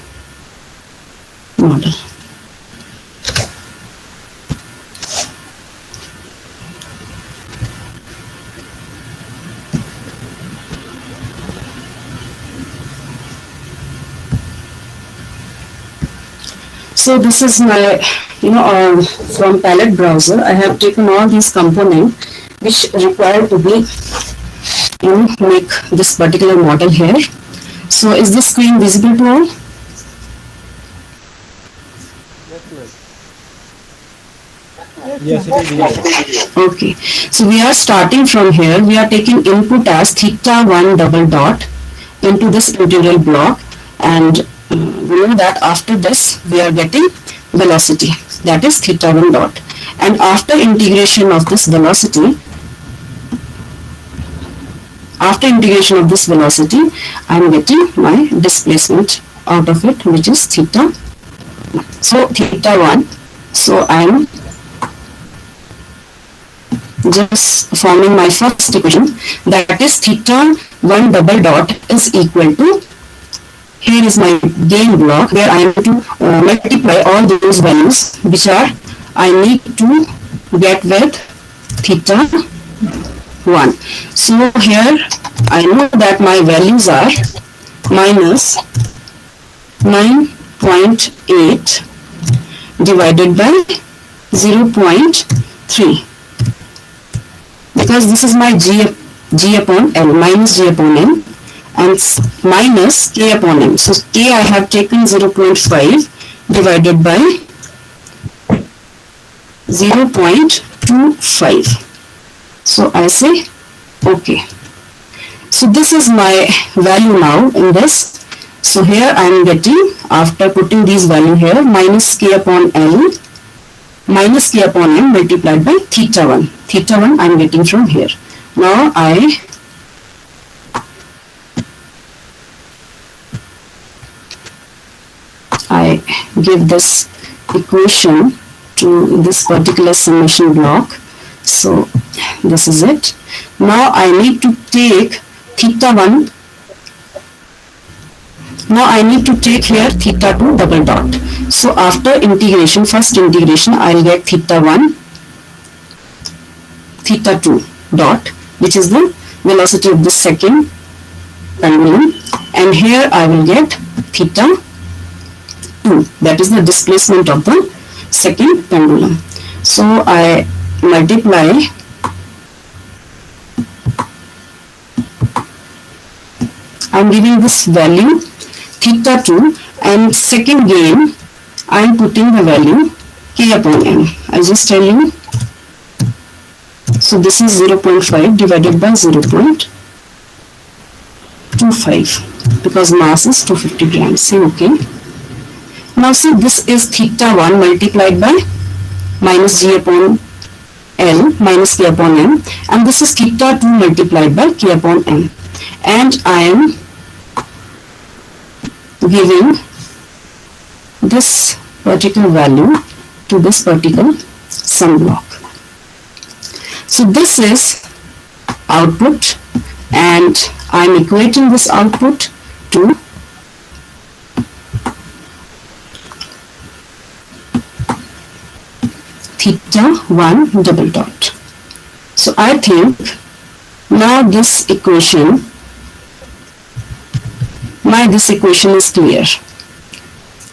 Speaker 2: model. So this is my, from palette browser, I have taken all these components which require to be, make this particular model here. So is this screen visible to all?
Speaker 3: Yes, it is. Yes.
Speaker 2: Okay. So we are starting from here. We are taking input as theta 1 double dot into this integral block, and we know that after this we are getting velocity, that is theta 1 dot, and after integration of this velocity, I am getting my displacement out of it, which is theta. So theta 1. So I am just forming my first equation, that is theta 1 double dot is equal to, here is my gain block where I am to multiply all those values which are I need to get with theta 1. So here I know that my values are minus 9.8 divided by 0.3, because this is my G upon L, minus G upon M, and minus K upon M. So K I have taken 0.5 divided by 0.25. So I say okay. So this is my value now in this. So here I am getting, after putting these value here, minus K upon L minus K upon M multiplied by theta 1. Theta 1 I am getting from here. Now I give this equation to this particular summation block. So this is it. Now I need to take theta 1. Now I need to take here theta 2 double dot. So after integration, first integration, I will get theta 1, theta 2 dot, which is the velocity of the second pendulum, and here I will get theta 2, that is the displacement of the second pendulum. So I multiply I am giving this value theta 2, and second gain I am putting the value K upon M. I just tell you. So this is 0.5 divided by 0.25, because mass is 250 grams. Say okay. Now see, this is theta 1 multiplied by minus G upon L minus K upon M, and this is theta 2 multiplied by K upon M, and I am giving this particular value to this particular sum block. So this is output, and I'm equating this output to theta 1 double dot. So I think now this equation is clear.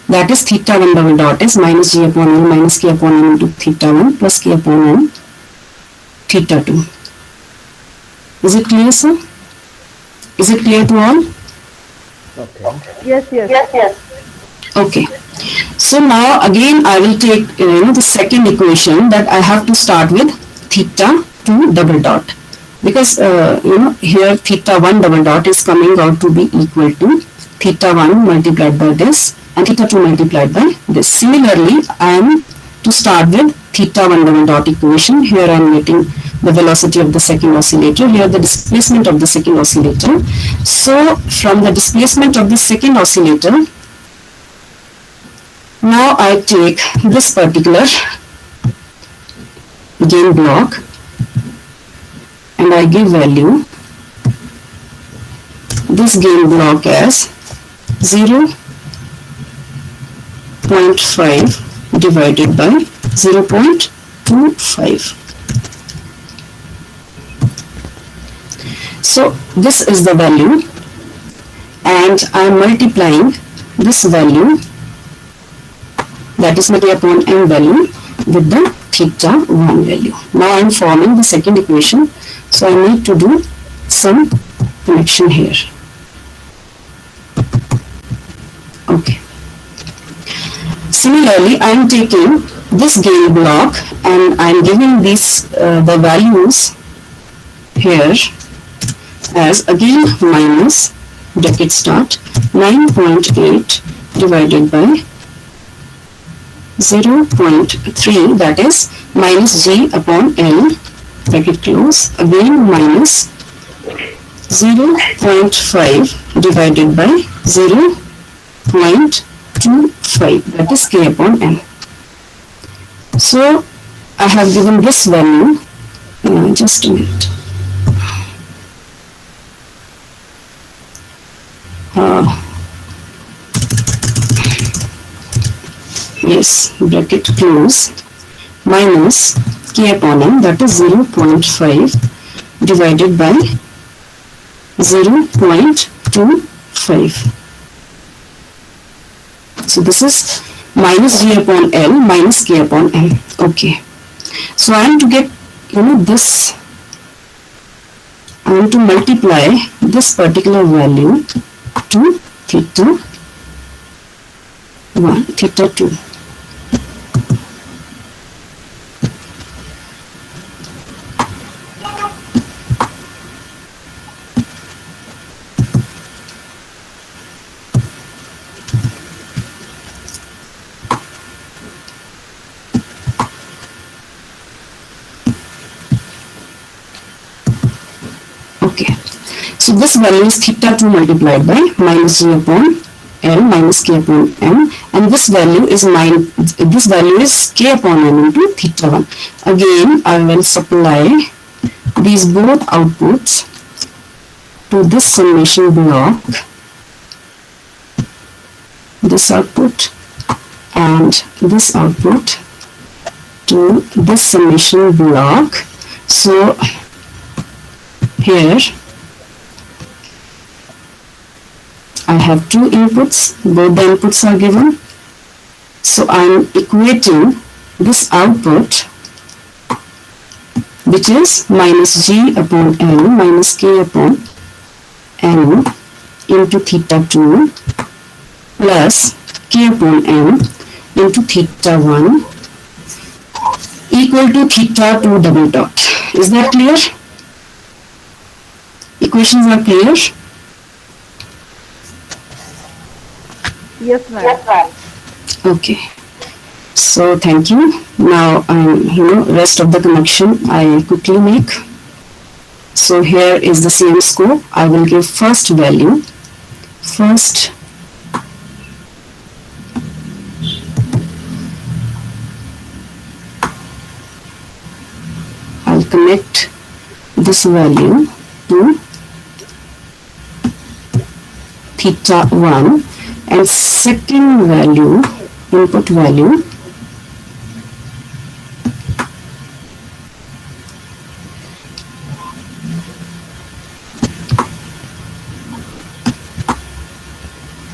Speaker 2: That is theta 1 double dot is minus g upon n minus k upon n into theta 1 plus k upon n theta 2. Is it clear, sir? Is it clear to all?
Speaker 7: Yes.
Speaker 2: Okay. So now again I will take the second equation, that I have to start with theta 2 double dot, because here theta 1 double dot is coming out to be equal to theta 1 multiplied by this and theta 2 multiplied by this. Similarly, I am to start with theta 1 double dot equation. Here I am getting the velocity of the second oscillator, here the displacement of the second oscillator. So from the displacement of the second oscillator, now I take this particular gain block and I give value this gain block as 0.5 divided by 0.25. So this is the value, and I am multiplying this value, that is k upon m value, with the theta 1 value. Now I am forming the second equation, so I need to do some connection here. Okay. Similarly, I am taking this gain block and I am giving these the values here as again minus bracket start 9.8 divided by 0.3, that is minus g upon L bracket close, again minus 0.5 divided by 0.25, that is k upon n. So I have given this value, just a minute. Yes, bracket close, minus k upon m, that is 0.5 divided by 0.25. So this is minus g upon L minus k upon m. Okay. So I am to get this, I am to multiply this particular value to theta 1, theta 2. Okay, so this value is theta 2 multiplied by minus g upon L minus k upon m, and this value is k upon m into theta 1. Again, I will supply these both outputs to this summation block, this output and this output to this summation block. So here I have two inputs, both the inputs are given. So I am equating this output, which is minus g upon L minus k upon n into theta 2 plus k upon m into theta 1 equal to theta 2 double dot. Is that clear? Equations are clear?
Speaker 7: Yes, ma'am.
Speaker 2: Okay. So thank you. Now rest of the connection I quickly make. So here is the same scope. I will give first value. First connect this value to theta 1 and second value, input value,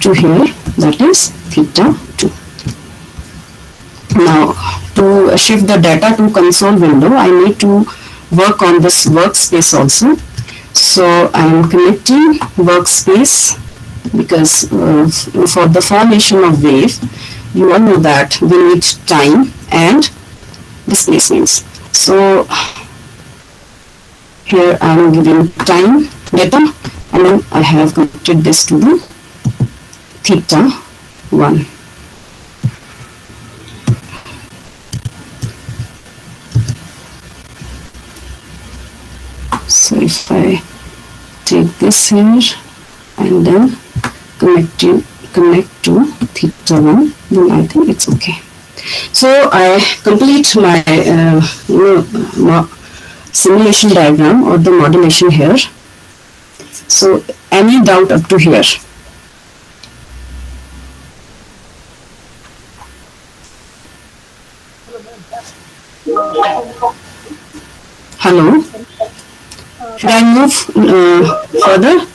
Speaker 2: to here, that is theta 2. Now to shift the data to console window, I need to work on this workspace also. So I am connecting workspace because for the formation of wave, you all know that we need time and displacements. So here I am giving time data, and then I have connected this to the theta 1. So if I take this here and then connect to theta 1, then I think it's okay. So I complete my simulation diagram or the modulation here. So any doubt up to here? Hello? Should I move further?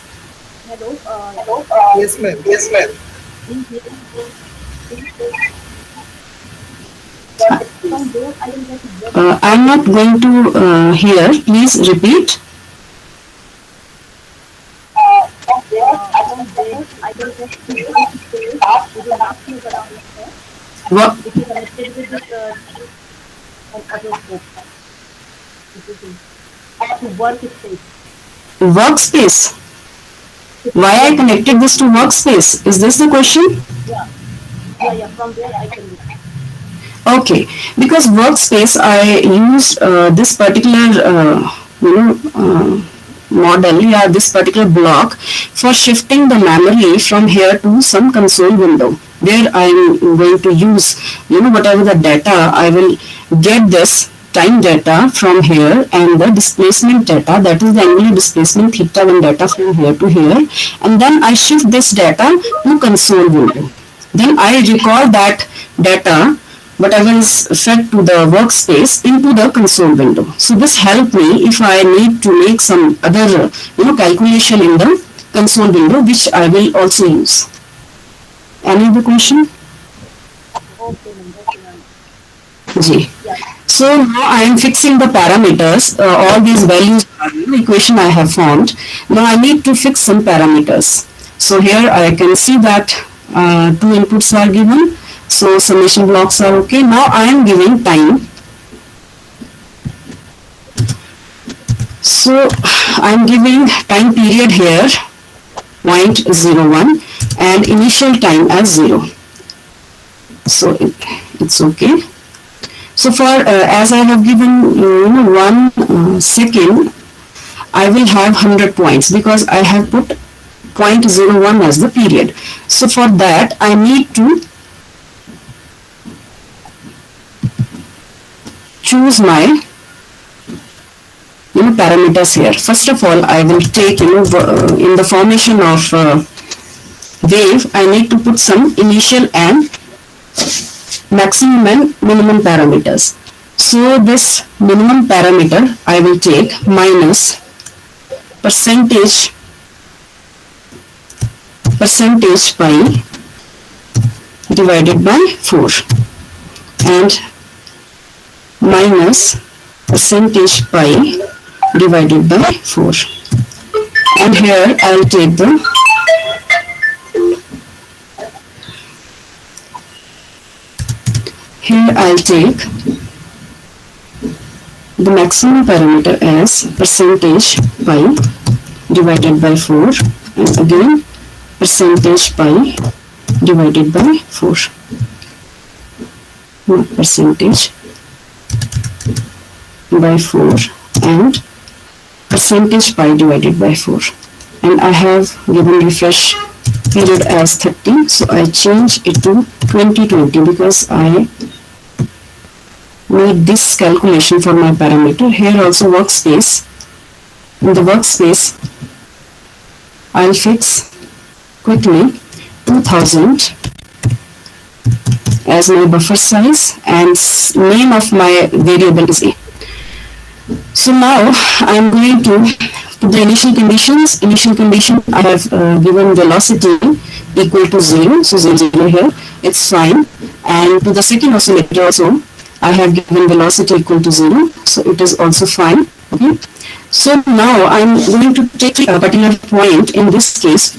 Speaker 5: Yes, ma'am. Yes, ma'am.
Speaker 2: I'm not going to hear. Please repeat. What? Workspace. Why I connected this to workspace? Is this the question?
Speaker 7: Yeah, from there I can look.
Speaker 2: Okay, because workspace I use this particular model, this particular block for shifting the memory from here to some console window where I am going to use whatever the data I will get this time data from here and the displacement data, that is the angular displacement theta 1 data from here to here, and then I shift this data to console window. Then I record that data, whatever is fed to the workspace, into the console window. So this helps me if I need to make some other calculation in the console window, which I will also use. Any other question? Ji. So now I am fixing the parameters, all these values are equation I have formed. Now I need to fix some parameters. So here I can see that 2 inputs are given. So summation blocks are okay. Now I am giving time. So I am giving time period here 0.01 and initial time as 0. So it's okay. So for as I have given 1 second, I will have 100 points because I have put 0.01 as the period. So for that I need to choose my parameters here. First of all, I will take in the formation of wave, I need to put some initial and maximum and minimum parameters. So this minimum parameter I will take minus percentage pi divided by 4 and minus percentage pi divided by 4, and here I will take the maximum parameter as percentage pi divided by 4 and again percentage pi divided by 4, percentage by 4 and percentage pi divided by 4, and I have given refresh period as 30, so I change it to 2020 because I make this calculation for my parameter. Here also workspace. In the workspace, I'll fix quickly 2000 as my buffer size, and name of my variable is A. So now I'm going to put the initial conditions. Initial condition, I have given velocity equal to 0, so 0 here, it's fine. And to the second oscillator also, I have given velocity equal to 0, so it is also fine. Okay. So now I'm going to take a particular point in this case.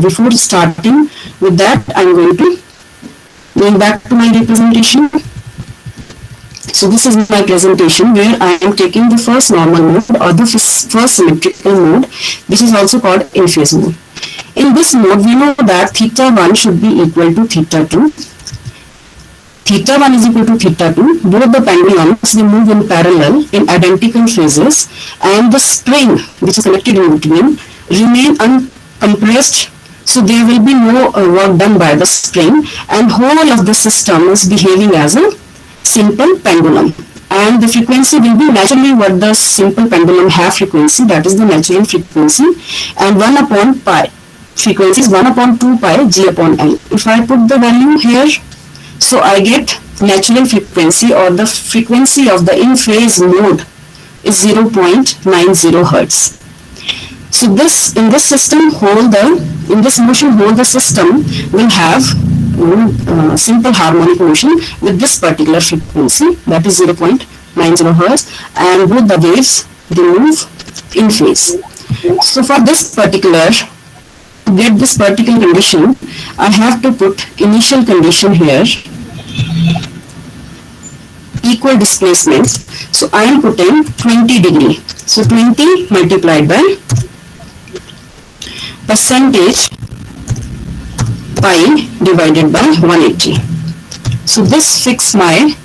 Speaker 2: Before starting with that, I'm going back to my representation. So this is my presentation where I am taking the first normal mode or the first symmetrical mode. This is also called in phase mode. In this mode, we know that theta 1 should be equal to theta 2. Theta 1 is equal to theta 2. Both the pendulums, they move in parallel in identical phases, and the spring which is connected in between remain uncompressed. So there will be no work done by the spring, and whole of the system is behaving as a simple pendulum, and the frequency will be naturally what the simple pendulum have frequency, that is the natural frequency, and 1 upon pi. Frequency is 1 upon 2 pi g upon L. If I put the value here, so I get natural frequency, or the frequency of the in phase mode is 0.90 hertz. So this, in this system, in this motion whole the system will have simple harmonic motion with this particular frequency, that is 0.90 hertz, and both the waves, they move in phase. So for this particular, to get this particular condition, I have to put initial condition here, equal displacement. So I am putting 20 degree. So 20 multiplied by percentage pi divided by 180. So this fix my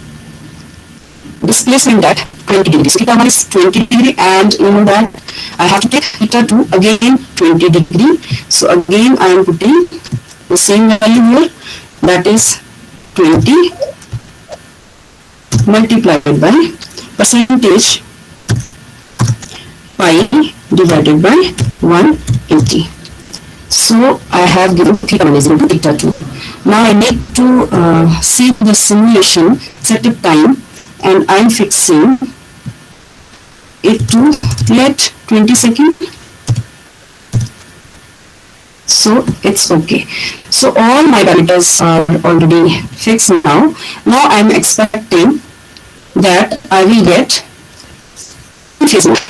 Speaker 2: displacement at 20 degrees. So theta 1 is 20 degree, and you know that I have to take theta 2 again 20 degree. So again I am putting the same value here, that is 20 multiplied by percentage pi divided by 180. So I have given theta 1 is equal to theta 2. Now I need to save the simulation setup time, and I am fixing it to let 20 seconds. So it's okay. So all my parameters are already fixed now. Now I am expecting that I will get phase mode.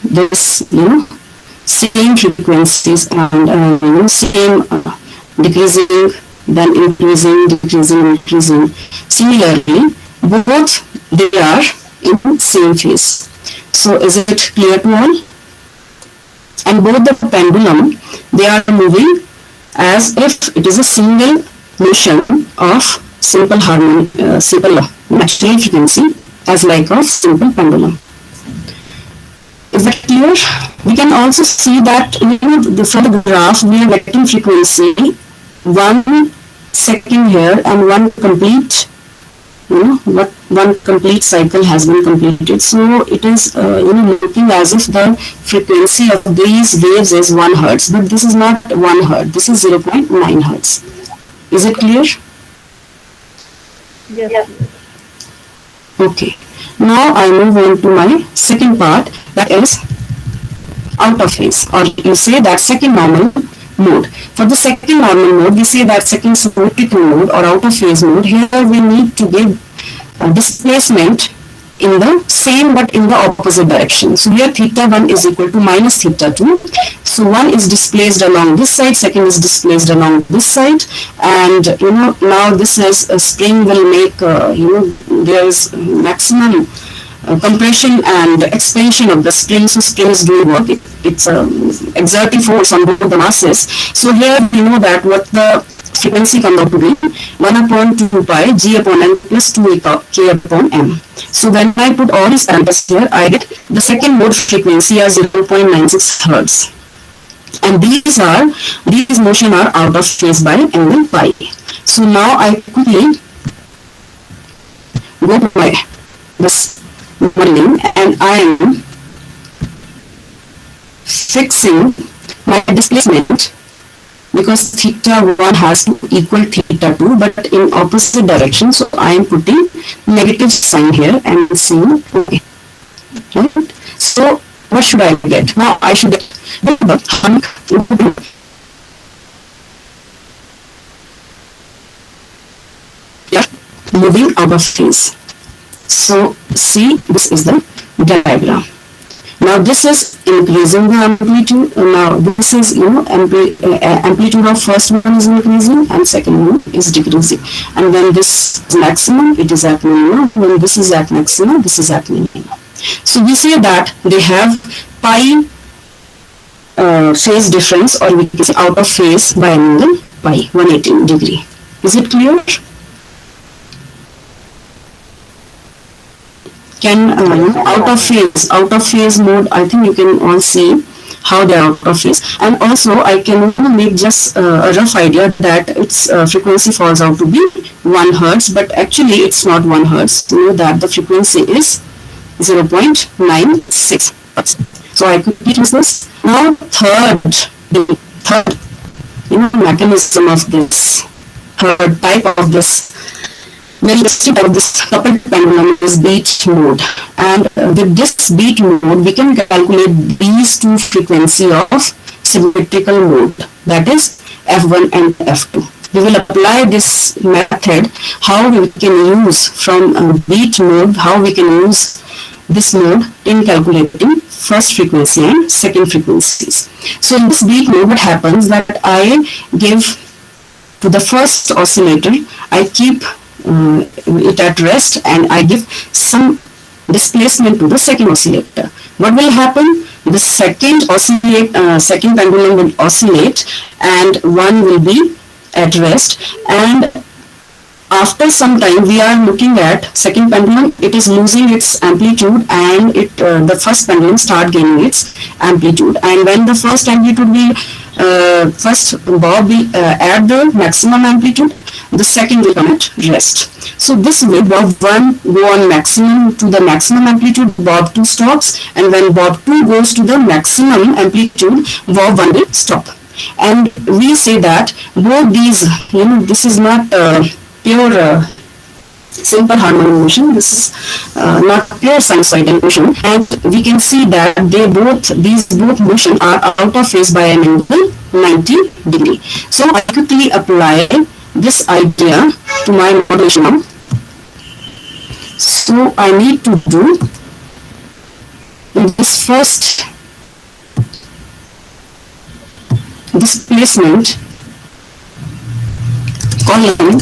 Speaker 2: This, same frequencies and same decreasing, then increasing, decreasing, increasing. Similarly, both they are in same phase. So is it clear to all? And both the pendulum, they are moving as if it is a single motion of simple harmonic, simple natural frequency, as like of simple pendulum. Is that clear? We can also see that from the graph we are getting frequency 1 second here, and one complete one complete cycle has been completed. So it is looking as if the frequency of these waves is 1 hertz, but this is not 1 hertz, this is 0.9 hertz. Is it clear?
Speaker 7: Yes.
Speaker 2: Okay. Now I move on to my second part, that is out of phase, or you say that second normal mode. For the second normal mode, we say that second symmetrical mode or out of phase mode. Here we need to give displacement in the same but in the opposite direction. So here theta 1 is equal to minus theta 2. So one is displaced along this side, second is displaced along this side, and now this is a spring will make there is maximum compression and expansion of the spring. So spring is doing work, it's exerting force on both the masses. So here we know that what the frequency comes out to be 1 upon 2 pi g upon n plus 2 k upon m. So when I put all these parameters here, I get the second mode frequency as 0.96 hertz. And these motion are out of phase by angle pi. So now I quickly go to my this modeling, and I am fixing my displacement, because theta 1 has to equal theta 2, but in opposite direction. So I am putting negative sign here and saying okay. Right? So what should I get? Now I should get moving out of phase. So see, this is the diagram. Now this is increasing the amplitude. Now this is, amplitude of first one is increasing and second one is decreasing. And when this is maximum, it is at minimum. When this is at maximum, this is at minimum. So we say that they have pi phase difference, or we can say out of phase by an angle pi, 180 degree. Is it clear? Can out of phase mode, I think you can all see how they are out of phase. And also I can make just a rough idea that its frequency falls out to be 1 hertz, but actually it's not 1 hertz. You know that the frequency is 0.96 hertz. So I could use this. Now third mechanism of this, third type of this very interesting type of this coupled pendulum is beat mode. And with this beat mode, we can calculate these two frequency of symmetrical mode, that is F1 and F2. We will apply this method, how we can use from beat mode, how we can use this mode in calculating first frequency and second frequencies. So in this beat mode, what happens that I give to the first oscillator, I keep it at rest, and I give some displacement to the second oscillator. What will happen? The second pendulum will oscillate and one will be at rest, and after some time we are looking at second pendulum, it is losing its amplitude, and the first pendulum start gaining its amplitude. And when the first amplitude will first bob will add the maximum amplitude, the second will come at rest. So this way bob 1 go on maximum to the maximum amplitude, bob 2 stops, and when bob 2 goes to the maximum amplitude, bob 1 will stop. And we say that both these, this is not pure simple harmonic motion, this is not pure sinusoidal motion, and we can see that these both motion are out of phase by an angle 90 degree. So I quickly apply this idea to my modulation now. So I need to do in this first displacement column,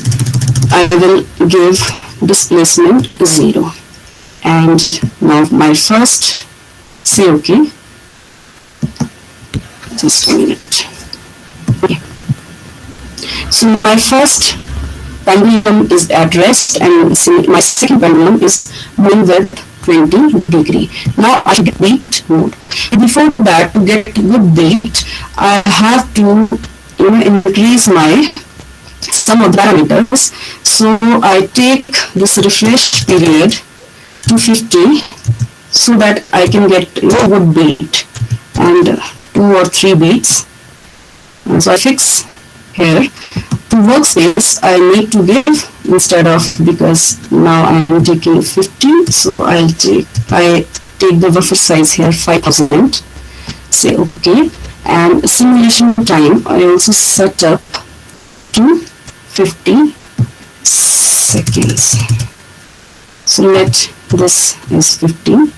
Speaker 2: I will give displacement 0. And now my first, say okay, just a minute. Okay. So my first pendulum is at rest, and my second pendulum is moving with 20 degree. Now I should get beat mode. Before that, to get good beat, I have to increase my some of the parameters. So I take this refresh period to 50 so that I can get good beat and 2 or 3 beats. And so I fix here. To workspace, I need to give, instead of, because now I am taking 50, so I take the buffer size here 5000, say okay, and simulation time I also set up to 50 seconds. So let this is 15.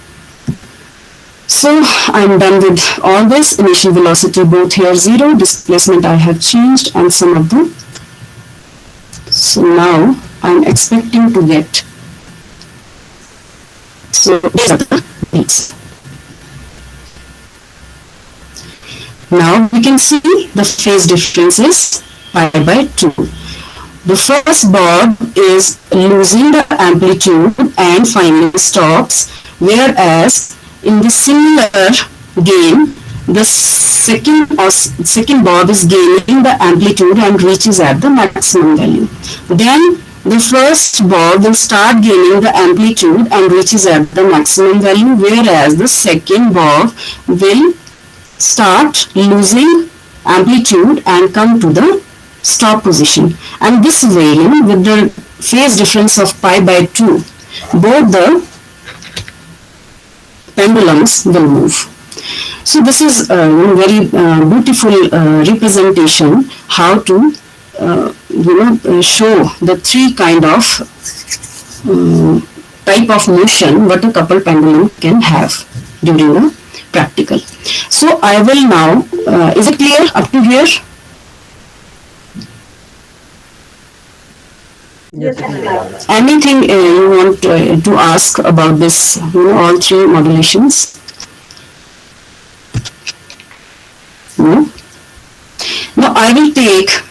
Speaker 2: So I'm done with all this. Initial velocity both here 0, displacement I have changed, and some of them. So now I'm expecting to get, so these are the beats. Now we can see the phase differences pi by 2. The first bob is losing the amplitude and finally stops, whereas in the similar game, the second bob is gaining the amplitude and reaches at the maximum value. Then the first bob will start gaining the amplitude and reaches at the maximum value, whereas the second bob will start losing amplitude and come to the stop position. And this way, with the phase difference of pi by 2, both the pendulums will move. So this is a very beautiful representation how to show the three kind of type of motion what a couple pendulum can have during a practical. So I will now, is it clear up to here?
Speaker 3: Yes.
Speaker 2: Anything you want to ask about this, all three modulations? No? Now I will take,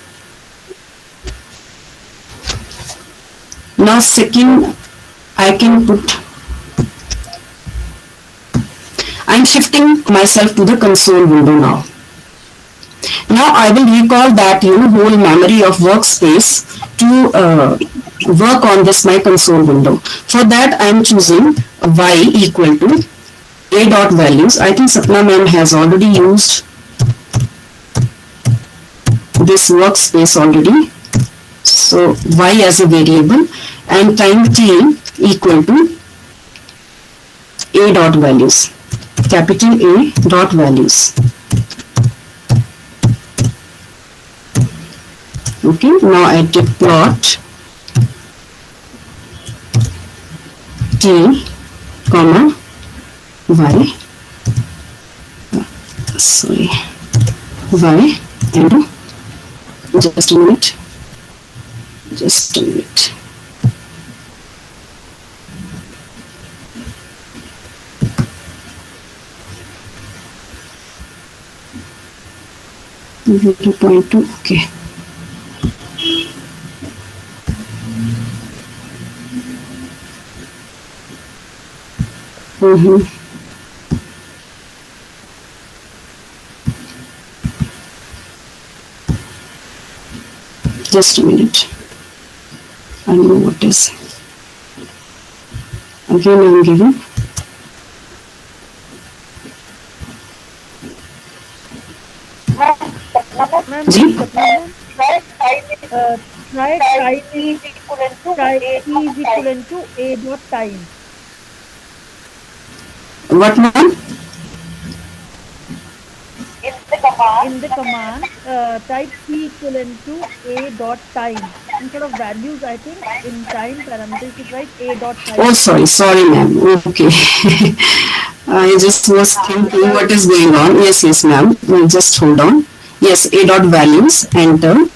Speaker 2: now second I can put, I'm shifting myself to the console window now. Now I will recall that whole memory of workspace to work on this my console window. For that I am choosing y equal to a dot values. I think Sapna ma'am has already used this workspace already. So y as a variable and time t equal to a dot values, capital A dot values. Okay, now I take plot t comma y, sorry, y and just a minute. .2, okay. Just a minute. I don't know what is. Again, I'm giving.
Speaker 7: T is equivalent to a dot time.
Speaker 2: What, ma'am?
Speaker 7: In the command, type t equivalent to a dot time. Instead of values, I think in time parameters you write a dot time.
Speaker 2: Oh, sorry, ma'am. Okay. I just was thinking what is going on. Yes, ma'am. Just hold on. Yes, a dot values, enter.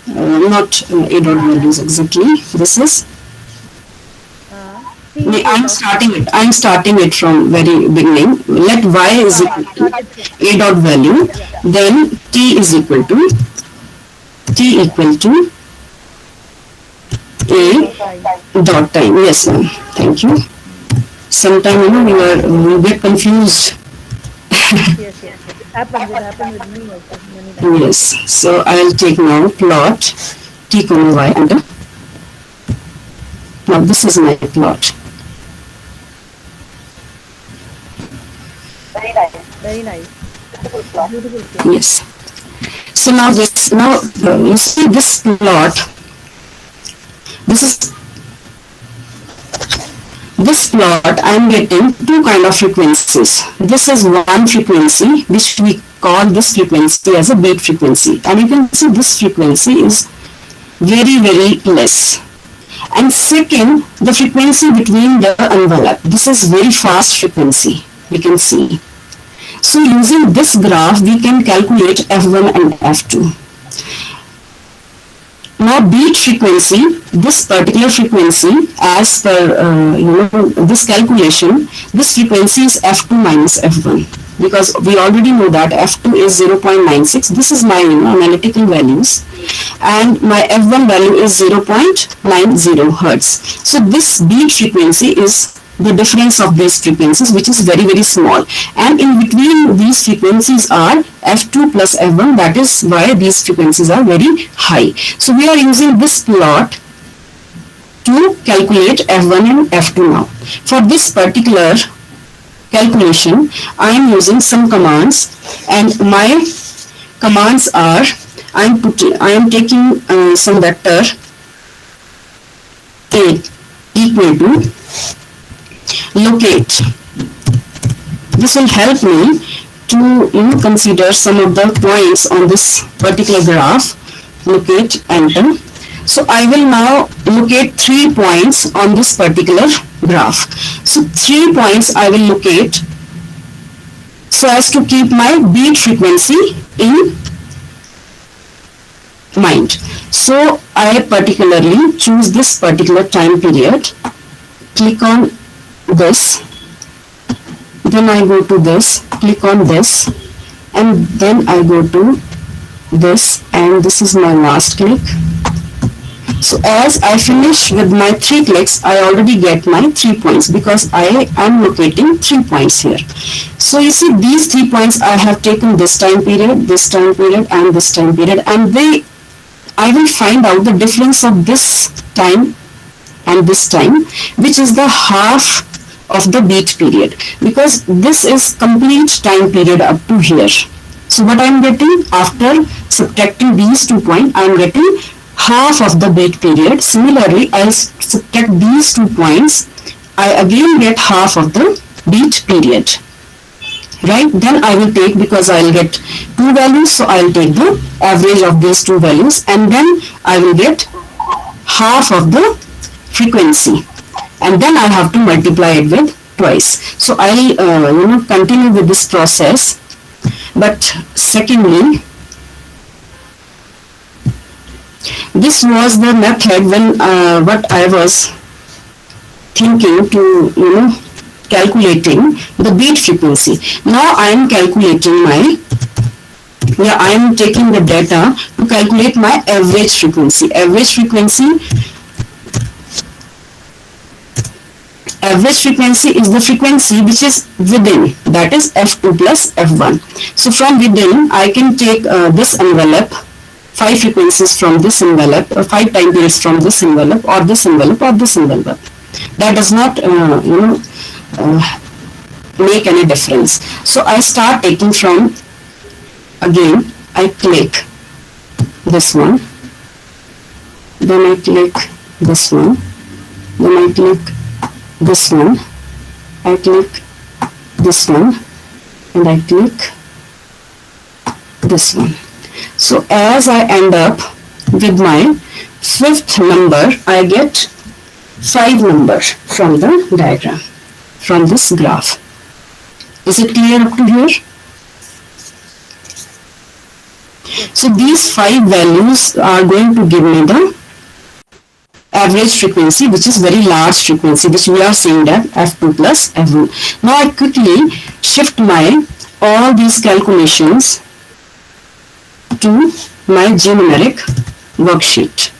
Speaker 2: Not a dot values exactly. This is. I'm starting it from very beginning. Let y is equal to a dot value, then t is equal to a dot time. Yes, ma'am. Thank you. Sometimes we get confused.
Speaker 7: Yes. It happens with me also many times.
Speaker 2: Yes. So I'll take now plot t comma y enter. Now this is my plot.
Speaker 7: Very nice. Beautiful plot.
Speaker 2: Yes. So now you see this plot. This plot I'm getting two kind of frequencies. This is one frequency which we call this frequency as a beat frequency, and you can see this frequency is very less. And second, the frequency between the envelope. This is very fast frequency. We can see. So using this graph, we can calculate F1 and F2. Now beat frequency, this particular frequency, as per this calculation, this frequency is F2 minus F1, because we already know that F2 is 0.96. This is my analytical values, and my F1 value is 0.90 hertz. So this beat frequency is the difference of these frequencies, which is very, very small, and in between these frequencies are F2 plus F1. That is why these frequencies are very high. So we are using this plot to calculate F1 and F2 now. For this particular calculation, I am using some commands, and my commands are, I am taking some vector A equal to locate. This will help me to consider some of the points on this particular graph. Locate, enter. So I will now locate 3 points on this particular graph. So 3 points I will locate so as to keep my beat frequency in mind. So I particularly choose this particular time period, click on this, then I go to this, click on this, and then I go to this, and this is my last click. So as I finish with my 3 clicks, I already get my 3 points because I am locating 3 points here. So you see, these 3 points I have taken this time period, this time period, and this time period, and I will find out the difference of this time and this time, which is the half of the beat period, because this is complete time period up to here. So what I am getting after subtracting these 2 points, I am getting half of the beat period. Similarly, I'll subtract these 2 points, I again get half of the beat period. Right? Then I will take, because I will get 2 values, so I will take the average of these 2 values, and then I will get half of the frequency, and then I have to multiply it with twice. So I'll continue with this process. But secondly, this was the method when what I was thinking to calculating the beat frequency. Now I am calculating I am taking the data to calculate my average frequency. Average frequency is the frequency which is within, that is F2 plus F1. So from within, I can take this envelope, 5 frequencies from this envelope, or 5 time periods from this envelope, or this envelope, or this envelope. That does not make any difference. So I start taking from, again I click this one, then I click this one, then I click this one, I click this one, and I click this one. So as I end up with my 5th number, I get 5 numbers from the diagram, from this graph. Is it clear up to here? So these 5 values are going to give me the average frequency, which is very large frequency, which we are seeing that F2 plus F1. Now I quickly shift all these calculations to my generic worksheet.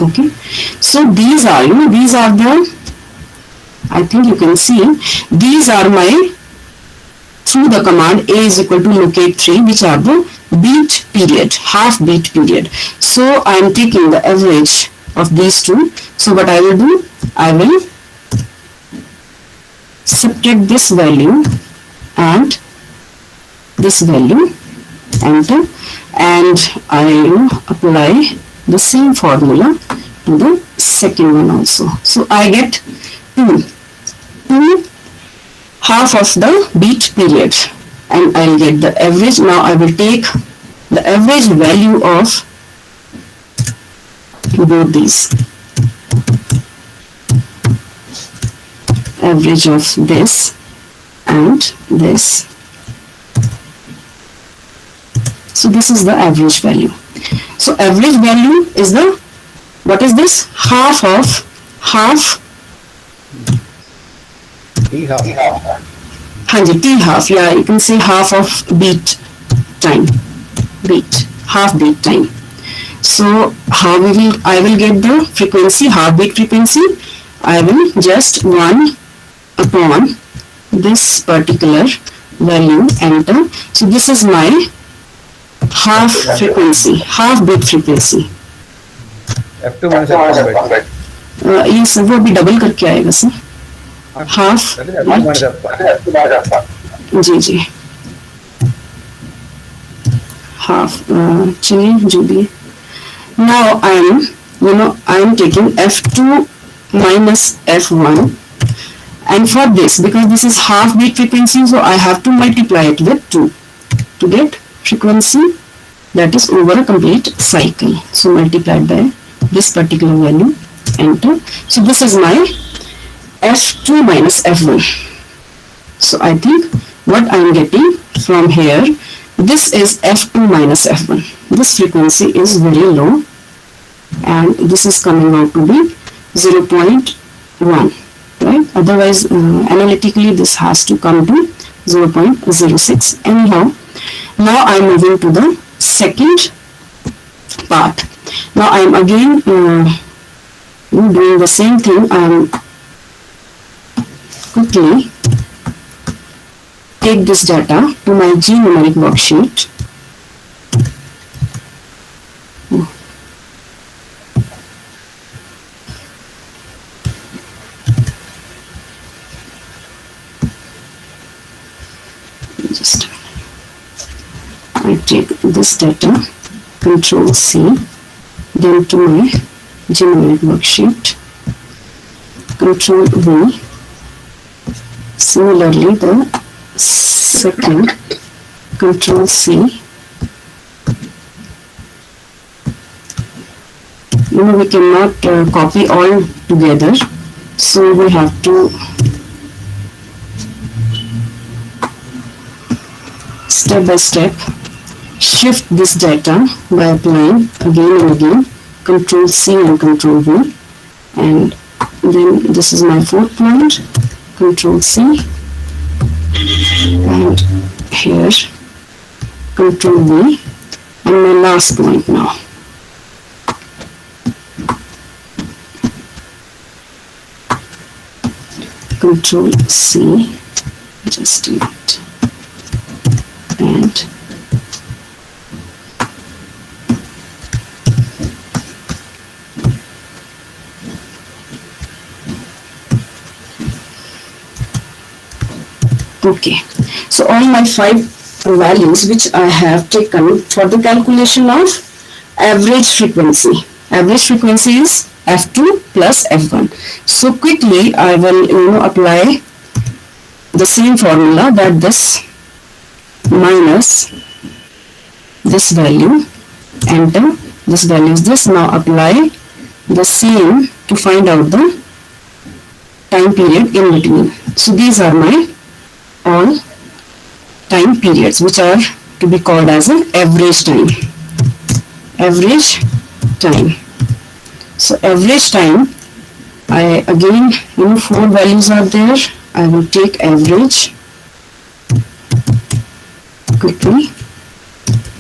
Speaker 2: Okay, so these are the, I think you can see, these are my, through the command A is equal to locate 3, which are the beat period, half beat period. So I am taking the average of these 2. So what I will do, I will subtract this value and this value, enter, and I apply the same formula to the second one also. So I get 2 half of the beat period, and I'll get the average. Now I will take the average value of both these, average of this and this. So this is the average value. So average value is the, what is this? Half of
Speaker 3: T half.
Speaker 2: T half, yeah, you can say half of beat time, half beat time. So how I will get the frequency, half beat frequency? I will just 1 upon this particular value, enter. So this is my half frequency, half beat frequency.
Speaker 3: F2 minus F1 bit.
Speaker 2: ये सब वो अभी double करके आएगा sir, half जी half, चलिए जो भी. Now I am taking F2 minus F1, and for this, because this is half beat frequency, so I have to multiply it with 2 to get frequency that is over a complete cycle. So multiplied by this particular value, enter. So this is my F2 minus F1. So I think what I am getting from here, this is F2 minus F1. This frequency is very low, and this is coming out to be 0.1, right? Otherwise, analytically, this has to come to 0.06. Anyhow, now I am moving to the second part. Now I am again doing the same thing. I am quickly take this data to my G numeric worksheet. Just I take this data, Control C, then to my G numeric worksheet, Control V. Similarly, the second, Control C. We cannot copy all together, so we have to step by step shift this data by applying again and again Control C and Control V, and then this is my fourth point, Control C, and here Control V, and my last point now. Control C, just a minute, and okay, so all my 5 values which I have taken for the calculation of average frequency. Average frequency is F2 plus F1. So quickly I will apply the same formula, that this minus this value, enter. This value is this. Now apply the same to find out the time period in between. So these are my all time periods which are to be called as an average time. Average time. So average time, I again 4 values are there. I will take average quickly.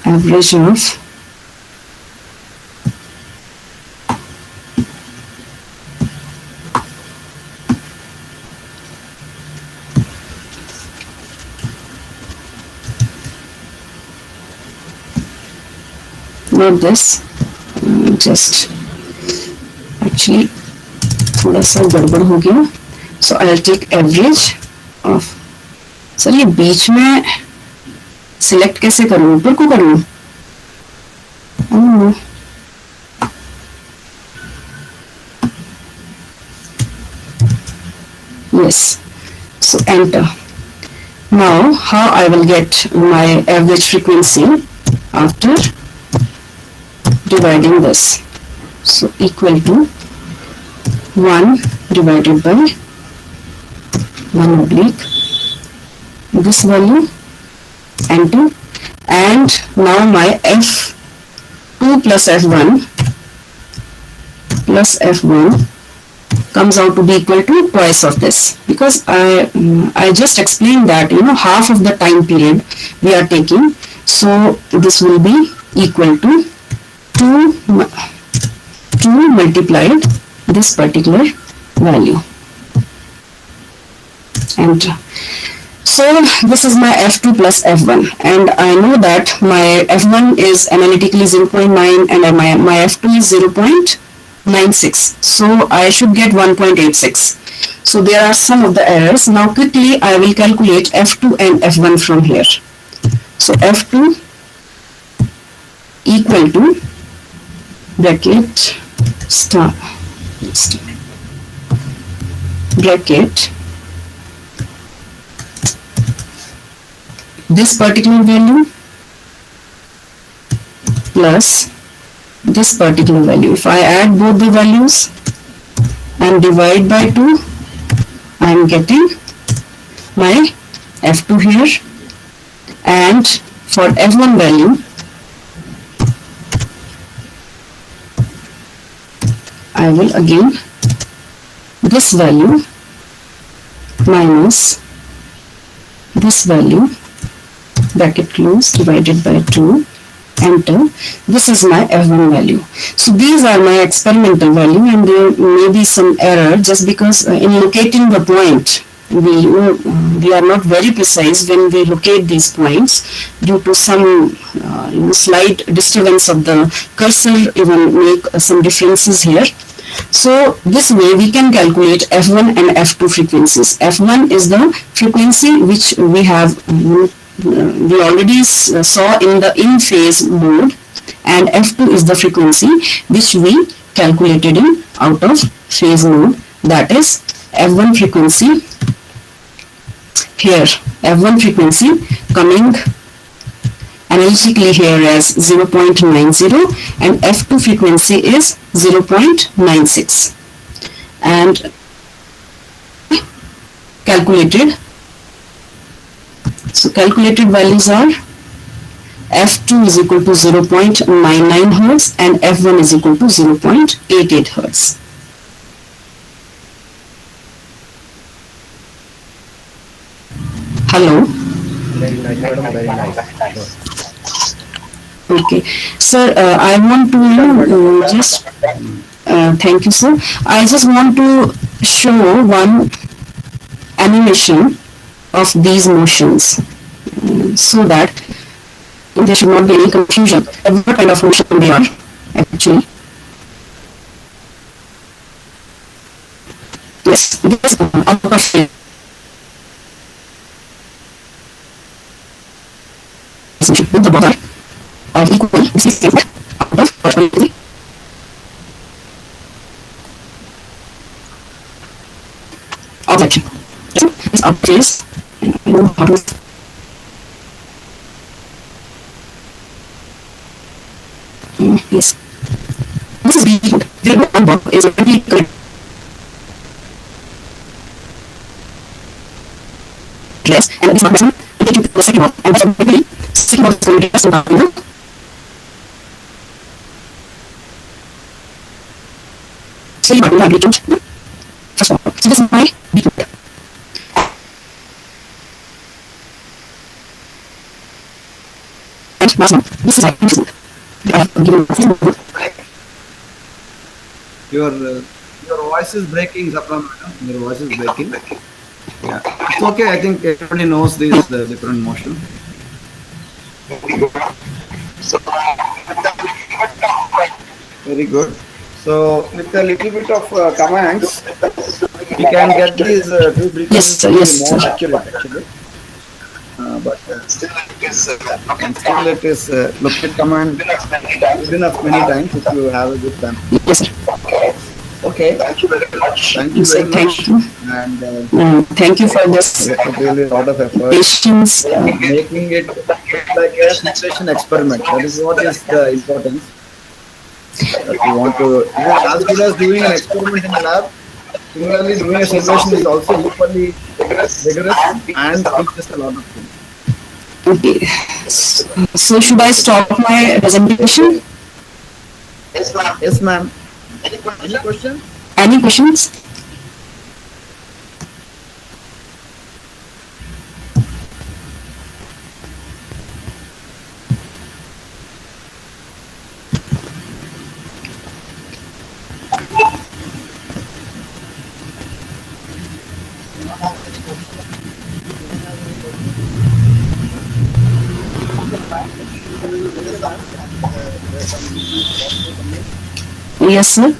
Speaker 2: Average of not this, just actually थोड़ा सा गड़बड़ हो गया. So I'll take average of, sir ये बीच में select कैसे करूँ, ऊपर को करूँ? I don't know. Yes, so enter. Now how I will get my average frequency? after dividing this. So equal to 1 divided by 1 oblique this value, enter, and now my f2 plus f1 plus f1 comes out to be equal to twice of this, because I just explained that half of the time period we are taking, so this will be equal to 2 multiplied this particular value, and so this is my f2 plus f1, and I know that my f1 is analytically 0.9 and my f2 is 0.96, so I should get 1.86. So there are some of the errors. Now quickly I will calculate f2 and f1 from here. So f2 equal to bracket star bracket this particular value plus this particular value. If I add both the values and divide by 2, I am getting my f2 here, and for f1 value I will again this value minus this value, bracket close, divided by 2, enter. This is my f1 value. So these are my experimental value, and there may be some error just because in locating the point we are not very precise when we locate these points due to some slight disturbance of the cursor, even make some differences here. So this way we can calculate f1 and f2 frequencies. f1 is the frequency which we have we already saw in the in phase mode, and f2 is the frequency which we calculated in out of phase mode, that is f1 frequency here, f1 frequency coming analytically here as 0.90 and f2 frequency is 0.96, and calculated. So calculated values are f2 is equal to 0.99 Hz and f1 is equal to 0.88 Hz. Hello.
Speaker 3: Very nice, madam, very nice.
Speaker 2: Okay, sir, I want to just thank you, sir. I just want to show one animation of these motions so that there should not be any confusion of what kind of motion they are actually. Yes, this upper phase with the bottom of equal distance out of perpendicular. Object. This upper phase. Yes. This is the variable number is already correct. Yes, and this one to the second one, and that's already second one is going to be just about so you might have to first of all. So this is my beat. And last one, this is my input.
Speaker 1: Your voice is breaking, Sapna madam. Your voice is breaking. Yeah, it's okay. I think everybody knows this different motion. Very good. So with a little bit of commands, we can get these two frequencies more accurate actually. But still it is locate command good enough many times if you have a good time.
Speaker 2: Yes, sir.
Speaker 1: Okay.
Speaker 8: Thank you very much.
Speaker 1: Thank you very
Speaker 2: Thank
Speaker 1: much.
Speaker 2: you.
Speaker 1: And
Speaker 2: Thank you for this
Speaker 1: we put really a lot of effort
Speaker 2: patience.
Speaker 1: making it look like a simulation experiment. That is what is the importance that we want to. It is as good as doing an experiment in a lab. Similarly, doing a simulation is also equally rigorous and teaches a lot of things.
Speaker 2: Okay. So should I stop my presentation?
Speaker 1: Yes, ma'am. Any question?
Speaker 2: Any questions? Yes, sir.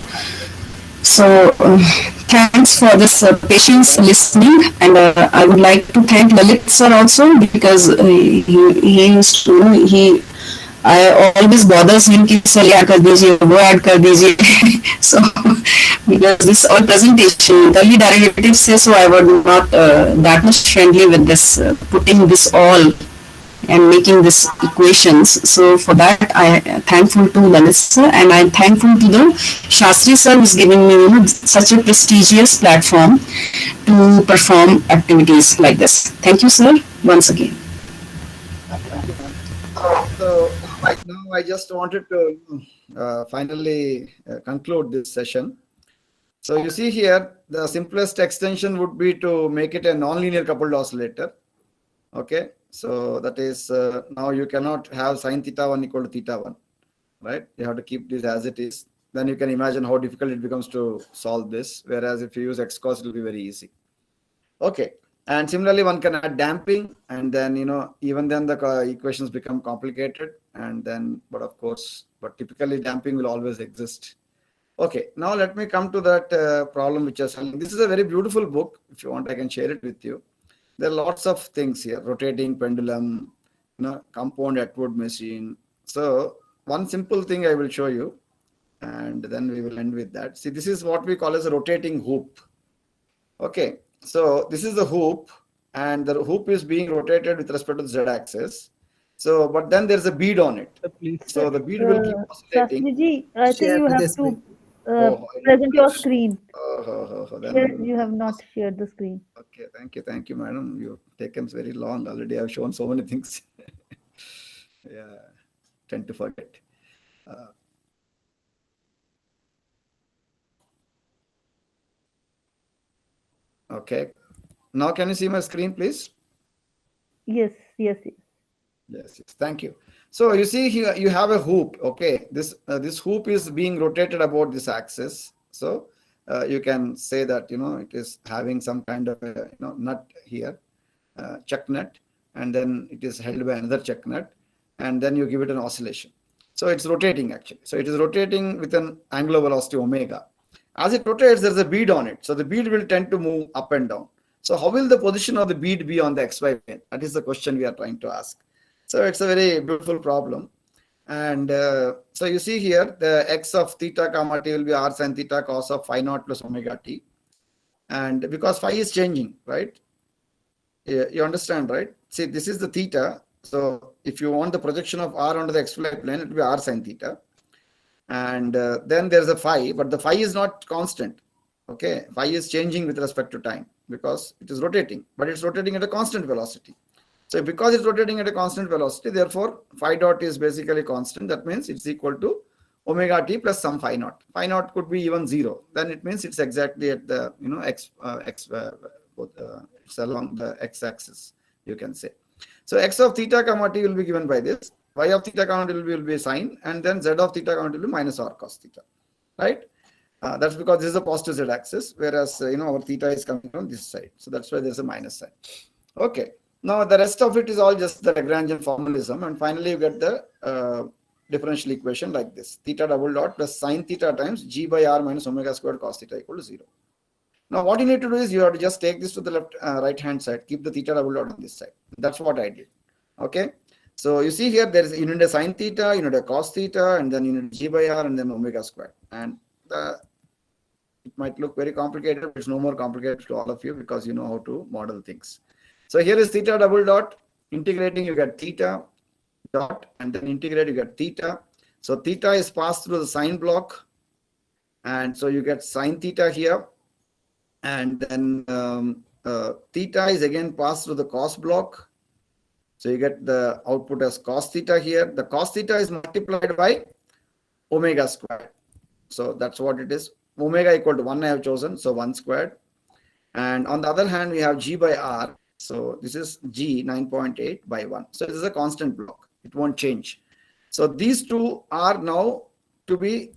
Speaker 2: So, thanks for this patience listening, and I would like to thank Lalit sir also because he used to I always bothers him कि sir ये add कर दीजिए वो add कर दीजिए so because this all presentation early derivatives say so I was not that much friendly with this putting this all and making these equations. So for that, I am thankful to Lalit sir, and I'm thankful to the Sastri sir who's giving me such a prestigious platform to perform activities like this. Thank you, sir, once again.
Speaker 1: Thank you, ma'am. So right now, I just wanted to finally conclude this session. So you see here, the simplest extension would be to make it a nonlinear coupled oscillator. Okay, so that is now you cannot have sine theta 1 equal to theta 1, right? You have to keep this as it is. Then you can imagine how difficult it becomes to solve this. Whereas if you use x-cos, it will be very easy. Okay, and similarly, one can add damping, and then even then the equations become complicated. And then, but of course, but typically damping will always exist. Okay, now let me come to that problem which is solving. This is a very beautiful book. If you want, I can share it with you. There are lots of things here: rotating pendulum, compound Atwood machine. So one simple thing I will show you, and then we will end with that. See, this is what we call as a rotating hoop. Okay, so this is the hoop, and the hoop is being rotated with respect to the z-axis. So, but then there's a bead on it. So the bead will keep oscillating.
Speaker 7: Sastri ji, I think
Speaker 5: Share
Speaker 7: you have
Speaker 5: this
Speaker 7: to
Speaker 5: screen.
Speaker 7: present your screen.
Speaker 1: Then,
Speaker 7: You have not shared the screen.
Speaker 1: okay, thank you, madam. You've taken very long already. I've shown so many things. Yeah, tend to forget. Okay, now can you see my screen, please?
Speaker 7: Yes.
Speaker 1: Yes, thank you. So you see here you have a hoop. Okay, this hoop is being rotated about this axis. So you can say that it is having some kind of a nut here, chuck nut, and then it is held by another chuck nut, and then you give it an oscillation. So it's rotating actually. So it is rotating with an angular velocity omega. As it rotates, there's a bead on it. So the bead will tend to move up and down. So how will the position of the bead be on the xy plane? That is the question we are trying to ask. So it's a very beautiful problem. And so you see here, the x of theta comma t will be r sin theta cos of phi naught plus omega t. And because phi is changing, right? You understand, right? See, this is the theta. So if you want the projection of r onto the xy plane, it will be r sin theta. And then there's a phi, but the phi is not constant. Okay, phi is changing with respect to time because it is rotating, but it's rotating at a constant velocity. So because it's rotating at a constant velocity, therefore phi dot is basically constant. That means it's equal to omega t plus some phi naught. Phi naught could be even 0. Then it means it's exactly at the it's along the x-axis, you can say. So x of theta comma t will be given by this. Y of theta comma t will be sine, and then z of theta comma t will be minus r cos theta, right? That's because this is a positive z-axis, whereas our theta is coming from this side. So that's why there's a minus sign. Okay. Now the rest of it is all just the Lagrangian formalism, and finally you get the differential equation like this: theta double dot plus sine theta times g by r minus omega squared cos theta equal to 0. Now what you need to do is you have to just take this to the left right hand side, keep the theta double dot on this side. That's what I did. Okay. So you see here there is you need a sine theta, you need a cos theta, and then you need g by r and then omega squared. And It might look very complicated, but it's no more complicated to all of you because you know how to model things. So here is theta double dot. Integrating, you get theta dot, and then integrate, you get theta. So theta is passed through the sine block, and so you get sine theta here, and then theta is again passed through the cos block. So you get the output as cos theta here. The cos theta is multiplied by omega squared. So that's what it is. Omega equal to 1 I have chosen, so 1 squared. And on the other hand, we have G by R. So this is G 9.8 by 1. So this is a constant block. It won't change. So these two are now to be,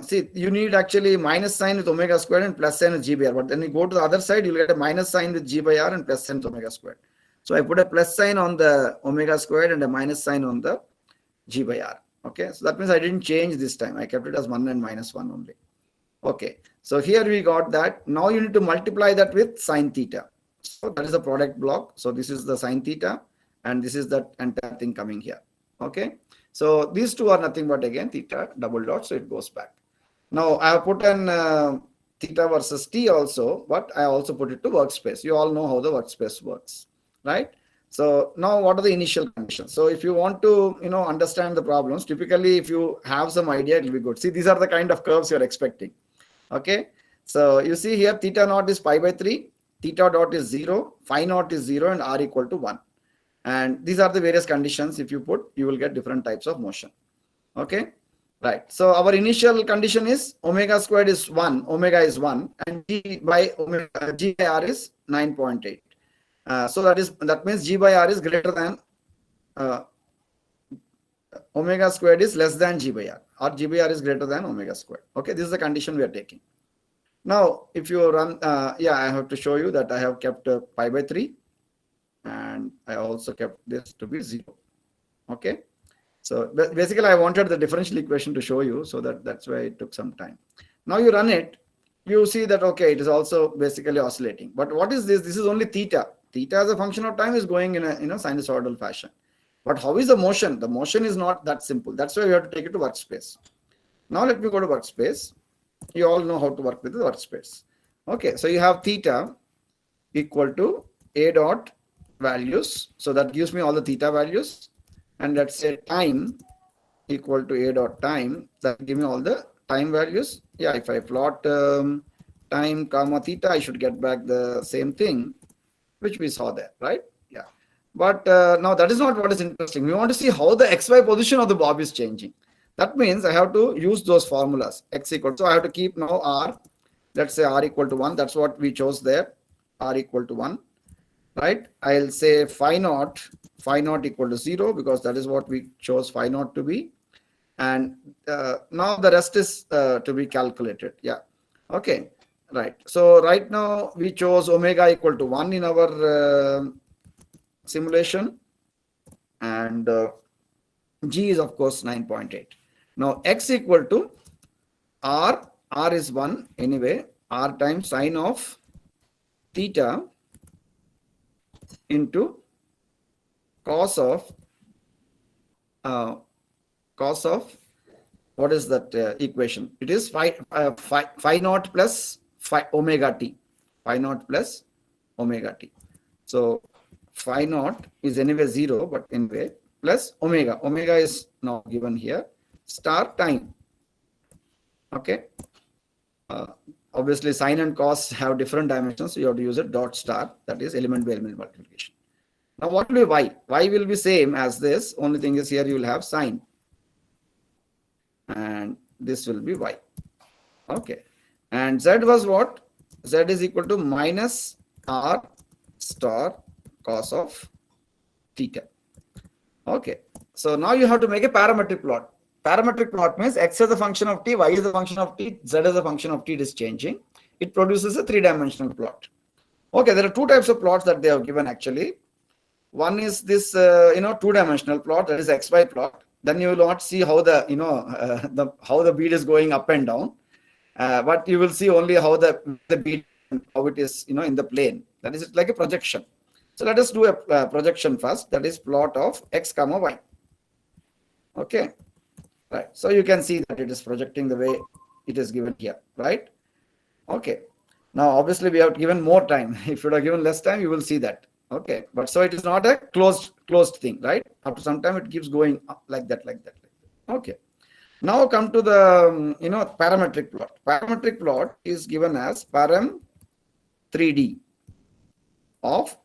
Speaker 1: see, you need actually minus sign with omega squared and plus sign with G by R. But then you go to the other side, you'll get a minus sign with G by R and plus sign with omega squared. So I put a plus sign on the omega squared and a minus sign on the G by R. Okay, so that means I didn't change this time. I kept it as 1 and minus 1 only. Okay, so here we got that. Now you need to multiply that with sine theta. So that is the product block. So this is the sine theta, and this is that entire thing coming here. Okay, so these two are nothing but again theta double dot. So it goes back. Now I have put an theta versus t also, but I also put it to workspace. You all know how the workspace works, right? So now what are the initial conditions? So if you want to, understand the problems, typically if you have some idea, it will be good. See, these are the kind of curves you're expecting. Okay. So you see here, theta naught is pi by 3, theta dot is 0, phi naught is 0, and r equal to 1. And these are the various conditions. If you put, you will get different types of motion. Okay. Right. So our initial condition is omega squared is 1, omega is 1, and G by R is 9.8. So that means G by R is greater than omega squared is less than G by R, or G by R is greater than omega squared. Okay, this is the condition we are taking. Now, if you run, I have to show you that I have kept pi by 3, and I also kept this to be 0. Okay, so basically I wanted the differential equation to show you, so that's why it took some time. Now you run it, you see that okay, it is also basically oscillating. But what is this? This is only theta. Theta as a function of time is going in a sinusoidal fashion. But how is the motion? The motion is not that simple. That's why we have to take it to workspace. Now let me go to workspace. You all know how to work with the workspace. Okay, so you have theta equal to a dot values. So that gives me all the theta values. And let's say time equal to a dot time. That give me all the time values. Yeah, if I plot time comma theta, I should get back the same thing which we saw there, right? Yeah. But now that is not what is interesting. We want to see how the XY position of the bob is changing. That means I have to use those formulas. X equal, so I have to keep now R. Let's say R equal to 1. That's what we chose there. R equal to 1, right? I'll say phi naught equal to 0 because that is what we chose phi naught to be. And now the rest is to be calculated. Yeah. Okay. Right. So right now we chose omega equal to 1 in our simulation, and G is of course 9.8. Now X equal to R is 1 anyway, R times sine of theta into cos of what is that equation? It is phi naught plus phi omega t, phi naught plus omega t. So phi naught is anyway 0, but anyway plus omega. Omega is now given here, star time. Okay. Obviously sine and cos have different dimensions, so you have to use a dot star, that is element by element multiplication. Now what will be y? Y will be same as this, only thing is here you will have sine, and this will be y. Okay. And z was what? Z is equal to minus r star cos of theta. Okay. So now you have to make a parametric plot. Parametric plot means x is a function of t, y is a function of t, z is a function of t. It is changing. It produces a 3-dimensional plot. Okay, there are two types of plots that they have given actually. One is this, 2-dimensional plot, that is xy plot. Then you will not see how the, how the bead is going up and down. But you will see only how the bead, how it is, in the plane. That is like a projection. So let us do a projection first. That is plot of x comma y. Okay, right. So you can see that it is projecting the way it is given here, right? Okay. Now, obviously, we have given more time. If you would have given less time, you will see that. Okay. But so it is not a closed thing, right? After some time, it keeps going up like that, like that, like that. Okay. Now come to the parametric plot. Parametric plot is given as param 3D of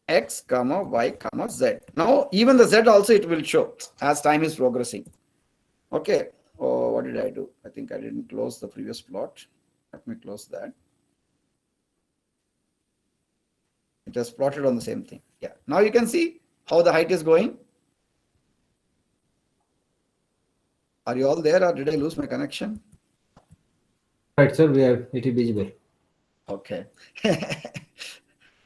Speaker 1: x comma y comma z. Now even the z also it will show as time is progressing. Okay. Oh, what did I do? I think I didn't close the previous plot. Let me close that. It has plotted on the same thing. Yeah. Now you can see how the height is going. Are you all there, or did I lose my connection?
Speaker 3: Right, sir. We have it is visible.
Speaker 1: Okay.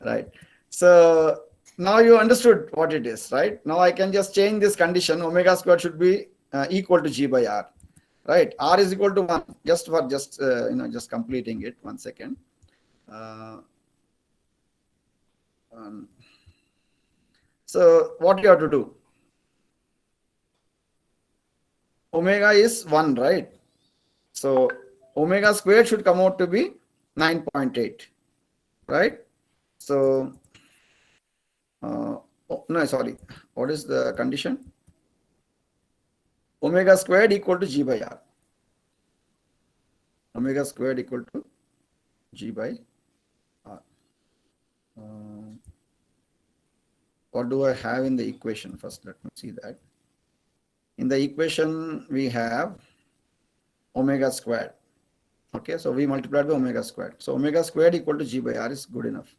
Speaker 1: Right. So now you understood what it is, right? Now I can just change this condition. Omega squared should be equal to G by R, right? R is equal to 1. Just completing it. 1 second. So what you have to do? Omega is 1, right? So omega squared should come out to be 9.8, right? So, no, sorry. What is the condition? Omega squared equal to G by R. Omega squared equal to G by R. What do I have in the equation? First, let me see that. In the equation, we have omega squared. Okay, so we multiplied by omega squared. So omega squared equal to G by R is good enough.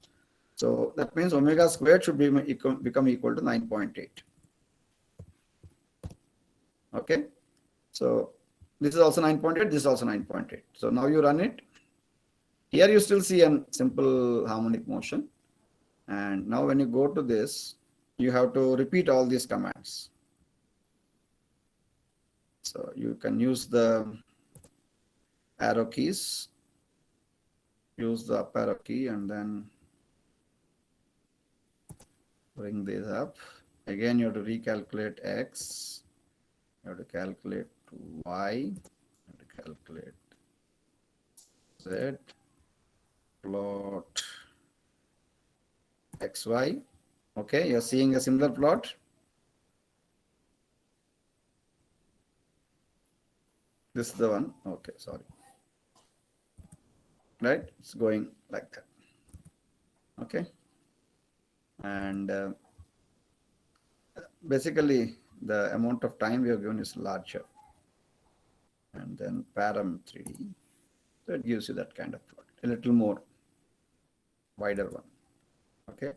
Speaker 1: So that means omega squared should become equal to 9.8. Okay, so this is also 9.8, this is also 9.8. So now you run it. Here you still see a simple harmonic motion. And now when you go to this, you have to repeat all these commands. So you can use the arrow keys, use the up arrow key, and then bring this up. Again, you have to recalculate x, you have to calculate y, you have to calculate z, plot xy. Okay, you're seeing a similar plot. This is the one. Okay, sorry. Right, it's going like that. Okay, and basically the amount of time we have given is larger, and then param 3D, so it gives you that kind of plot, a little more wider one. Okay,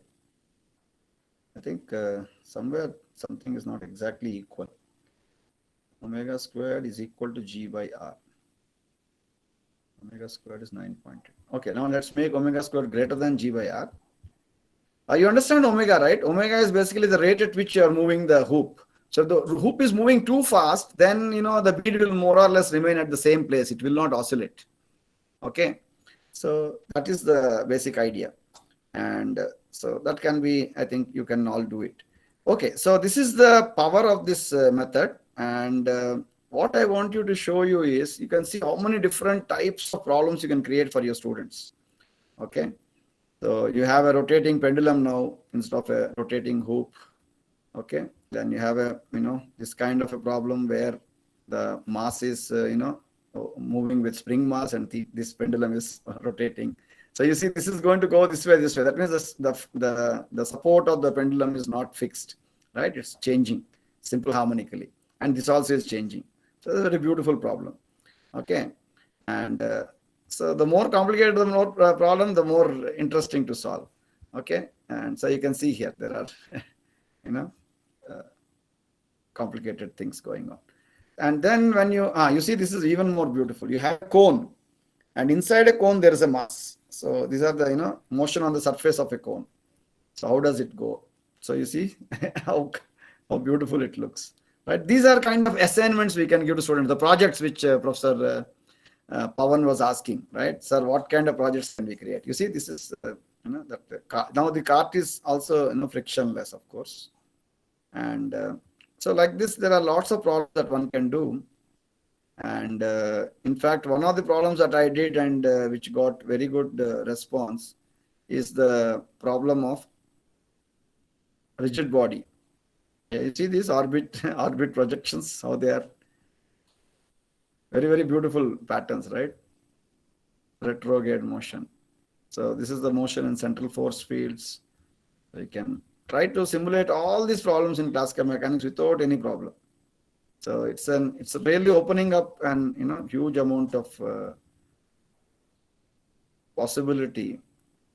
Speaker 1: I think somewhere something is not exactly equal. Omega squared is equal to G by R. Omega squared is 9.8. Okay, now let's make omega squared greater than G by R. You understand omega, right? Omega is basically the rate at which you are moving the hoop. So the hoop is moving too fast, then the bead will more or less remain at the same place. It will not oscillate. Okay, so that is the basic idea, and so that can be, I think you can all do it. Okay, so this is the power of this method, and what I want you to show you is, you can see how many different types of problems you can create for your students. Okay, so you have a rotating pendulum now instead of a rotating hoop. Okay, then you have a this kind of a problem where the mass is moving with spring mass, and this pendulum is rotating. So you see, this is going to go this way, this way. That means the support of the pendulum is not fixed, right? It's changing simple harmonically, and this also is changing. So it's a very beautiful problem. Okay, and so the more complicated the more problem, the more interesting to solve. Okay, and so you can see here there are complicated things going on. And then when you see, this is even more beautiful. You have a cone, and inside a cone there is a mass. So these are the motion on the surface of a cone. So how does it go? So you see how beautiful it looks, right? These are kind of assignments we can give to students. The projects which Professor Pawan was asking, right? Sir, what kind of projects can we create? You see, this is now the cart is also frictionless, of course, and so like this, there are lots of problems that one can do. And in fact, one of the problems that I did and which got very good response is the problem of rigid body. Yeah, you see these orbit orbit projections, how they are very, very beautiful patterns, right? Retrograde motion. So this is the motion in central force fields. We can try to simulate all these problems in classical mechanics without any problem. So it's really opening up an huge amount of possibility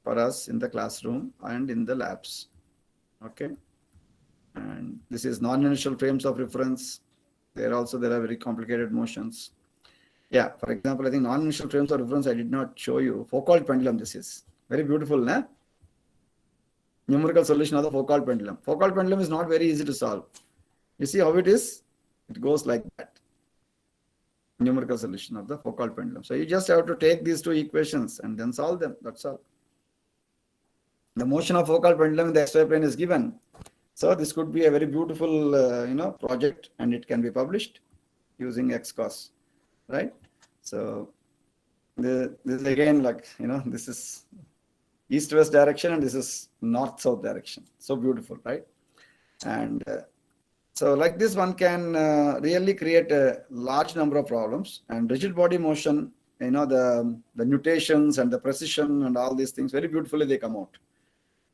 Speaker 1: for us in the classroom and in the labs. Okay, and this is non-inertial frames of reference. There are very complicated motions. Yeah, for example, I think non-inertial frames of reference I did not show you. Foucault pendulum. This is very beautiful, nah? Numerical solution of the Foucault pendulum. Foucault pendulum is not very easy to solve. You see how it is? It goes like that. Numerical solution of the Foucault pendulum. So you just have to take these two equations and then solve them. That's all. The motion of Foucault pendulum in the xy plane is given. So this could be a very beautiful, project, and it can be published using O.S.K.S, right? So this is again this is east-west direction and this is north-south direction. So beautiful, right? And so like this, one can really create a large number of problems. And rigid body motion, the nutations and the precision and all these things, very beautifully they come out.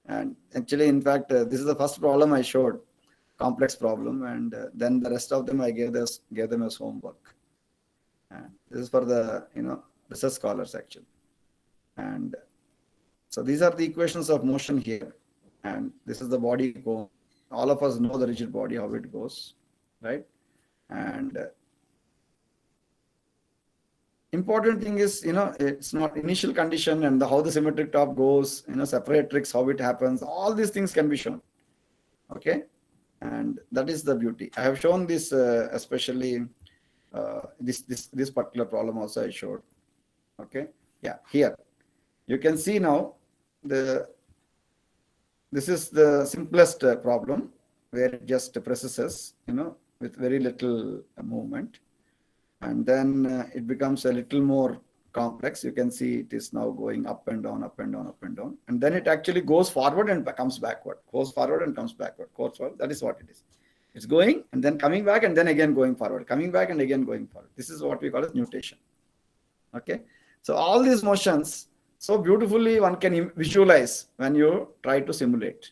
Speaker 1: And actually, in fact, this is the first problem I showed, complex problem, and then the rest of them I gave them as homework. And this is for the research scholars actually. And so these are the equations of motion here, and this is the body cone. All of us know the rigid body, how it goes, right? And important thing is, it's not initial condition and how the symmetric top goes, separatrix, how it happens. All these things can be shown. Okay, and that is the beauty. I have shown this especially this particular problem also I showed. Okay, yeah, here you can see now this is the simplest problem where it just precesses, with very little movement. And then it becomes a little more complex. You can see it is now going up and down, up and down, up and down. And then it actually goes forward and comes backward, goes forward and comes backward, goes forward. That is what it is. It's going and then coming back and then again going forward, coming back and again going forward. This is what we call as nutation. Okay. So all these motions, so beautifully one can visualize when you try to simulate.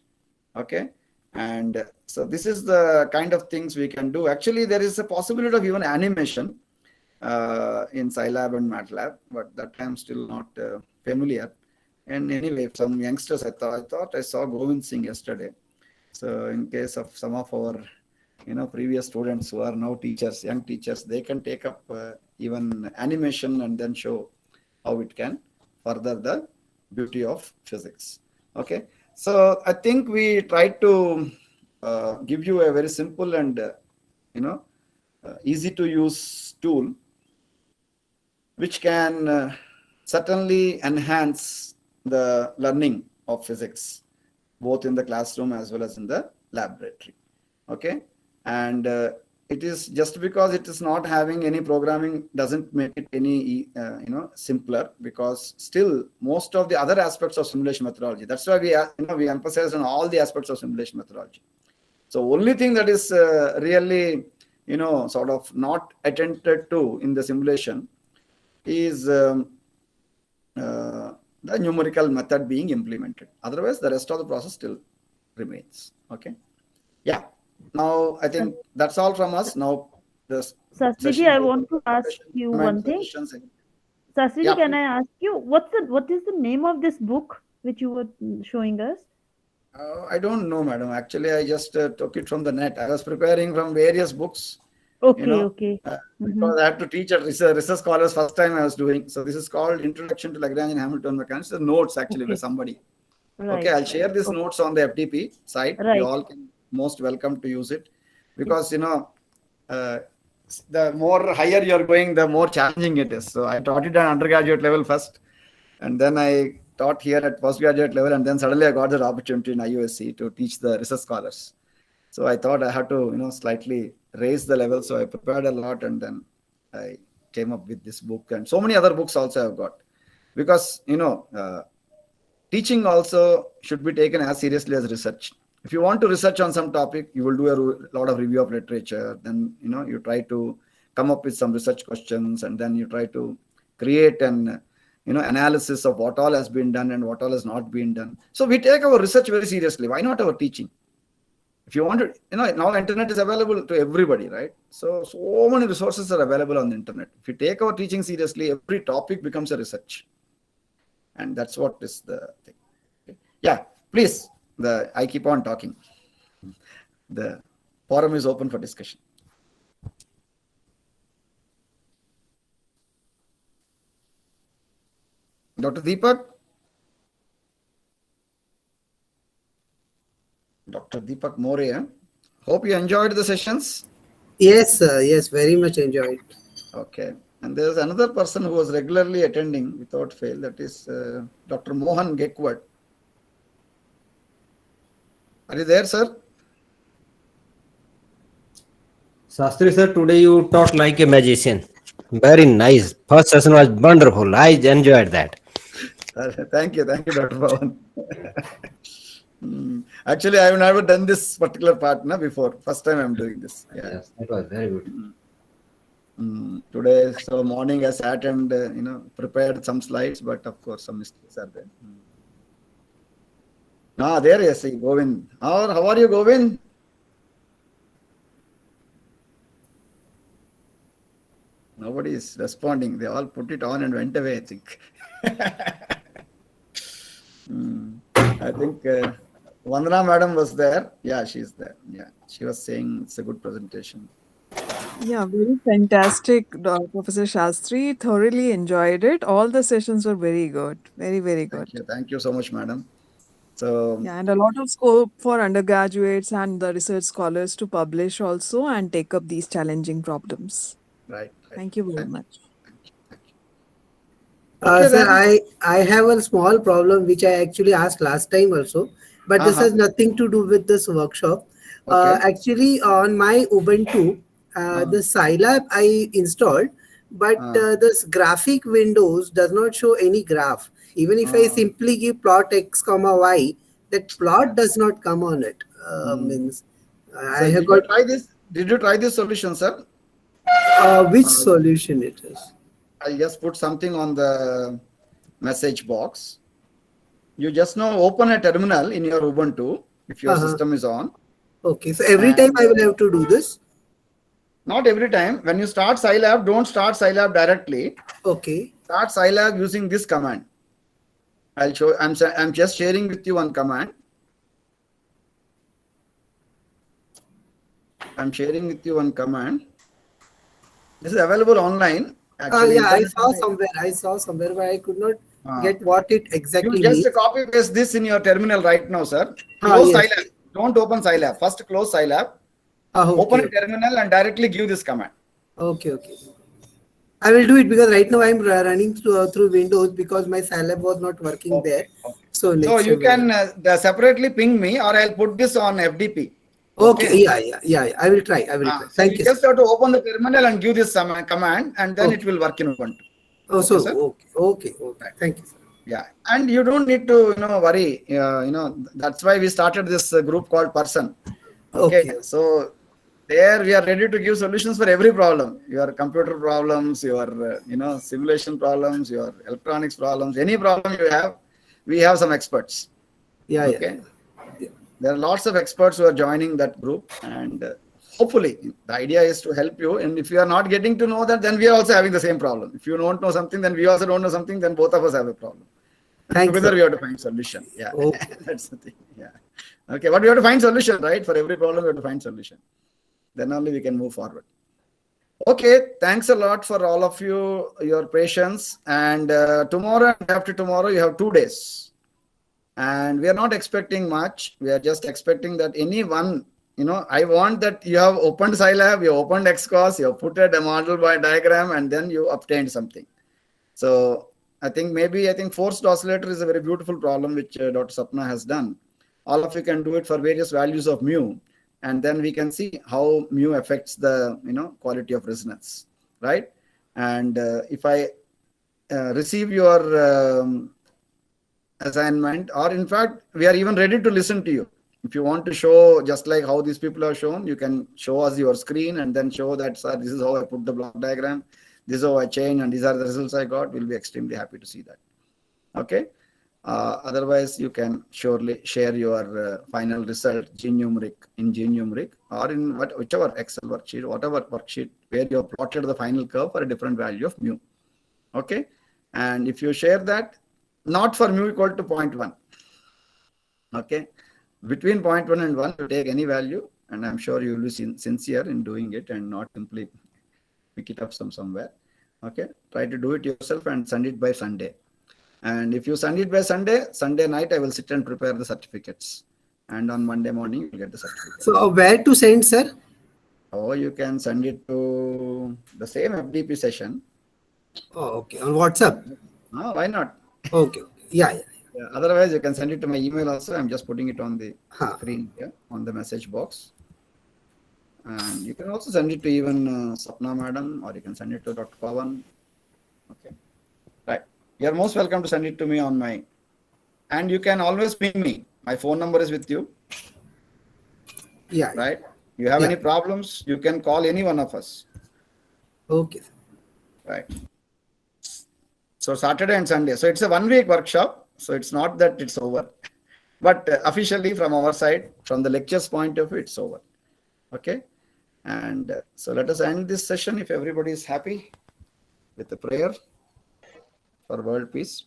Speaker 1: Okay. And so this is the kind of things we can do. Actually, there is a possibility of even animation in Scilab and MATLAB, but that I'm still not familiar. And anyway, some youngsters, I thought I saw Govind Singh yesterday. So in case of some of our previous students who are now teachers, young teachers, they can take up even animation and then show how it can further the beauty of physics. Okay, so I think we tried to give you a very simple and easy to use tool which can certainly enhance the learning of physics both in the classroom as well as in the laboratory. Okay, and it is just because it is not having any programming doesn't make it any simpler, because still most of the other aspects of simulation methodology, that's why we emphasize on all the aspects of simulation methodology. So only thing that is really sort of not attended to in the simulation is the numerical method being implemented. Otherwise the rest of the process still remains. Okay, yeah. Now, I think that's all from us. Now,
Speaker 7: Sastri, I want to ask you one thing. Sastri, yeah. Can I ask you what is the name of this book which you were showing us?
Speaker 1: I don't know, madam. Actually, I just took it from the net. I was preparing from various books.
Speaker 7: Okay, okay.
Speaker 1: Because I had to teach at research scholars first time I was doing. So this is called Introduction to Lagrangian Hamiltonian Mechanics. The notes actually by somebody. Right. Okay, I'll share these notes on the FDP site. Right. You all can most welcome to use it, because the more higher you're going, the more challenging it is. So I taught it at undergraduate level first, and then I taught here at postgraduate level, and then suddenly I got the opportunity in IUSC to teach the research scholars. So I thought I had to slightly raise the level, so I prepared a lot, and then I came up with this book, and so many other books also I've got. Because, teaching also should be taken as seriously as research. If you want to research on some topic, you will do a lot of review of literature. Then, you try to come up with some research questions, and then you try to create an, analysis of what all has been done and what all has not been done. So we take our research very seriously. Why not our teaching? If you want to, now internet is available to everybody, right? So many resources are available on the internet. If you take our teaching seriously, every topic becomes a research. And that's what is the thing. Okay. Yeah, please. I keep on talking. The forum is open for discussion. Dr. Deepak? Dr. Deepak More. Hope you enjoyed the sessions.
Speaker 5: Yes, sir. Yes, very much enjoyed.
Speaker 1: Okay. And there's another person who was regularly attending without fail. That is Dr. Mohan Gekwad. Are you there, sir?
Speaker 4: Sastri sir, today you taught like a magician. Very nice. First session was wonderful. I enjoyed that.
Speaker 1: Thank you, Dr. Bhavan. Actually, I have never done this particular part before. First time I'm doing this. Yeah.
Speaker 4: Yes, that was very good.
Speaker 1: Today, so morning I sat and prepared some slides, but of course some mistakes are there. There you see Govind. How are you, Govind? Nobody is responding. They all put it on and went away, I think. I think Vandana madam was there. Yeah, she's there. Yeah, she was saying it's a good presentation.
Speaker 9: Yeah, very fantastic, Professor Sastri. Thoroughly enjoyed it. All the sessions were very good. Very, very good.
Speaker 1: Thank you so much, madam. So
Speaker 9: yeah, and a lot of scope for undergraduates and the research scholars to publish also and take up these challenging problems.
Speaker 1: Right.
Speaker 9: Thank you very much.
Speaker 5: Sir, I have a small problem which I actually asked last time also, but this has nothing to do with this workshop. Actually, on my Ubuntu, the Scilab I installed, but this graphic windows does not show any graph. Even if I simply give plot x comma y, that plot does not come on it. Means I have got.
Speaker 1: Did you try this solution, sir?
Speaker 5: Which solution it is?
Speaker 1: I'll just put something on the message box. You just now open a terminal in your Ubuntu if your system is on.
Speaker 5: Okay, so every time I will have to do this?
Speaker 1: Not every time. When you start Scilab, don't start Scilab directly.
Speaker 5: Okay.
Speaker 1: Start Scilab using this command. I'll show. I'm just sharing with you one command. I'm sharing with you one command. This is available online. Actually,
Speaker 5: yeah, I saw somewhere, but I could not get what it exactly
Speaker 1: means. You just
Speaker 5: means.
Speaker 1: copy paste this in your terminal right now, sir. Close Scilab. Don't open Scilab. First close Scilab. Open a terminal and directly give this command.
Speaker 5: Okay. I will do it because right now I'm running through Windows because my Scilab was not working there. So
Speaker 1: you can separately ping me, or I'll put this on FDP.
Speaker 5: Okay. Yeah. I will try. Thank you.
Speaker 1: Just have to open the terminal and give this command, and then it will work in Ubuntu.
Speaker 5: Okay. Thank you, sir.
Speaker 1: Yeah, and you don't need to worry. That's why we started this group called Person. Okay. So there we are ready to give solutions for every problem. Your computer problems, your simulation problems, your electronics problems, any problem you have, we have some experts.
Speaker 5: Yeah.
Speaker 1: There are lots of experts who are joining that group, and hopefully the idea is to help you. And if you are not getting to know that, then we are also having the same problem. If you don't know something, then we also don't know something, then both of us have a problem. Together we have to find solution. Yeah, that's the thing. Yeah. Okay, but we have to find solution, right? For every problem, we have to find solution. Then only we can move forward. Okay, thanks a lot for all of you, your patience. And tomorrow and after tomorrow, you have 2 days. And we are not expecting much. We are just expecting that anyone, I want that you have opened Scilab, you opened O.S.K.S, you have put a model by diagram, and then you obtained something. So I think forced oscillator is a very beautiful problem which Dr. Sapna has done. All of you can do it for various values of mu, and then we can see how mu affects the quality of resonance, right? And if I receive your assignment, or in fact, we are even ready to listen to you. If you want to show, just like how these people have shown, you can show us your screen and then show that, sir, this is how I put the block diagram, this is how I change, and these are the results I got. We'll be extremely happy to see that. Okay. Otherwise, you can surely share your final result in GNumeric or in whichever Excel worksheet, whatever worksheet where you have plotted the final curve for a different value of mu. Okay. And if you share that, not for mu equal to 0.1. Okay. Between 0.1 and 1, you take any value, and I'm sure you will be sincere in doing it and not simply pick it up somewhere. Okay. Try to do it yourself and send it by Sunday. And if you send it by Sunday night, I will sit and prepare the certificates. And on Monday morning, you will get the certificate.
Speaker 5: So where to send, sir?
Speaker 1: Oh, you can send it to the same FDP session.
Speaker 5: Oh, okay. On WhatsApp?
Speaker 1: Oh, why not?
Speaker 5: Okay. Yeah.
Speaker 1: Otherwise, you can send it to my email also. I'm just putting it on the screen here, on the message box. And you can also send it to even Sapna madam, or you can send it to Dr. Pawan. Okay. Right. You're most welcome to send it to me on my, and you can always ping me. My phone number is with you.
Speaker 5: Yeah.
Speaker 1: Right. You have any problems, you can call any one of us.
Speaker 5: Okay.
Speaker 1: Right. So Saturday and Sunday. So it's a 1-week workshop. So it's not that it's over. But officially from our side, from the lectures point of view, it's over. Okay. And so let us end this session if everybody is happy with the prayer for world peace.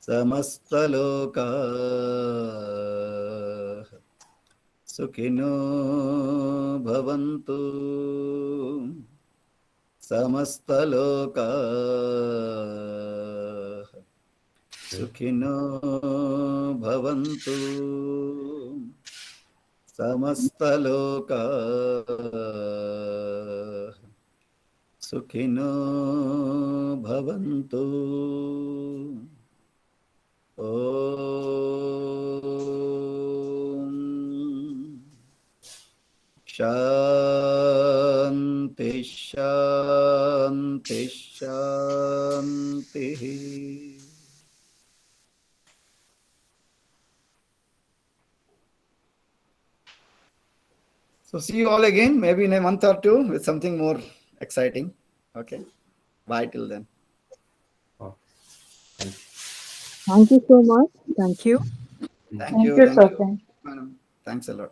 Speaker 1: Samastaloka Sukhino Bhavantu. Samastaloka Sukhino Bhavantu. Samastaloka Sukhino Bhavantu. Om Shanti Shanti Shanti. So see you all again, maybe in a month or two with something more exciting. Okay. Bye till then.
Speaker 9: Thank you so much. Thank you.
Speaker 1: Thank you.
Speaker 7: sir.
Speaker 1: Madam. Thanks a lot.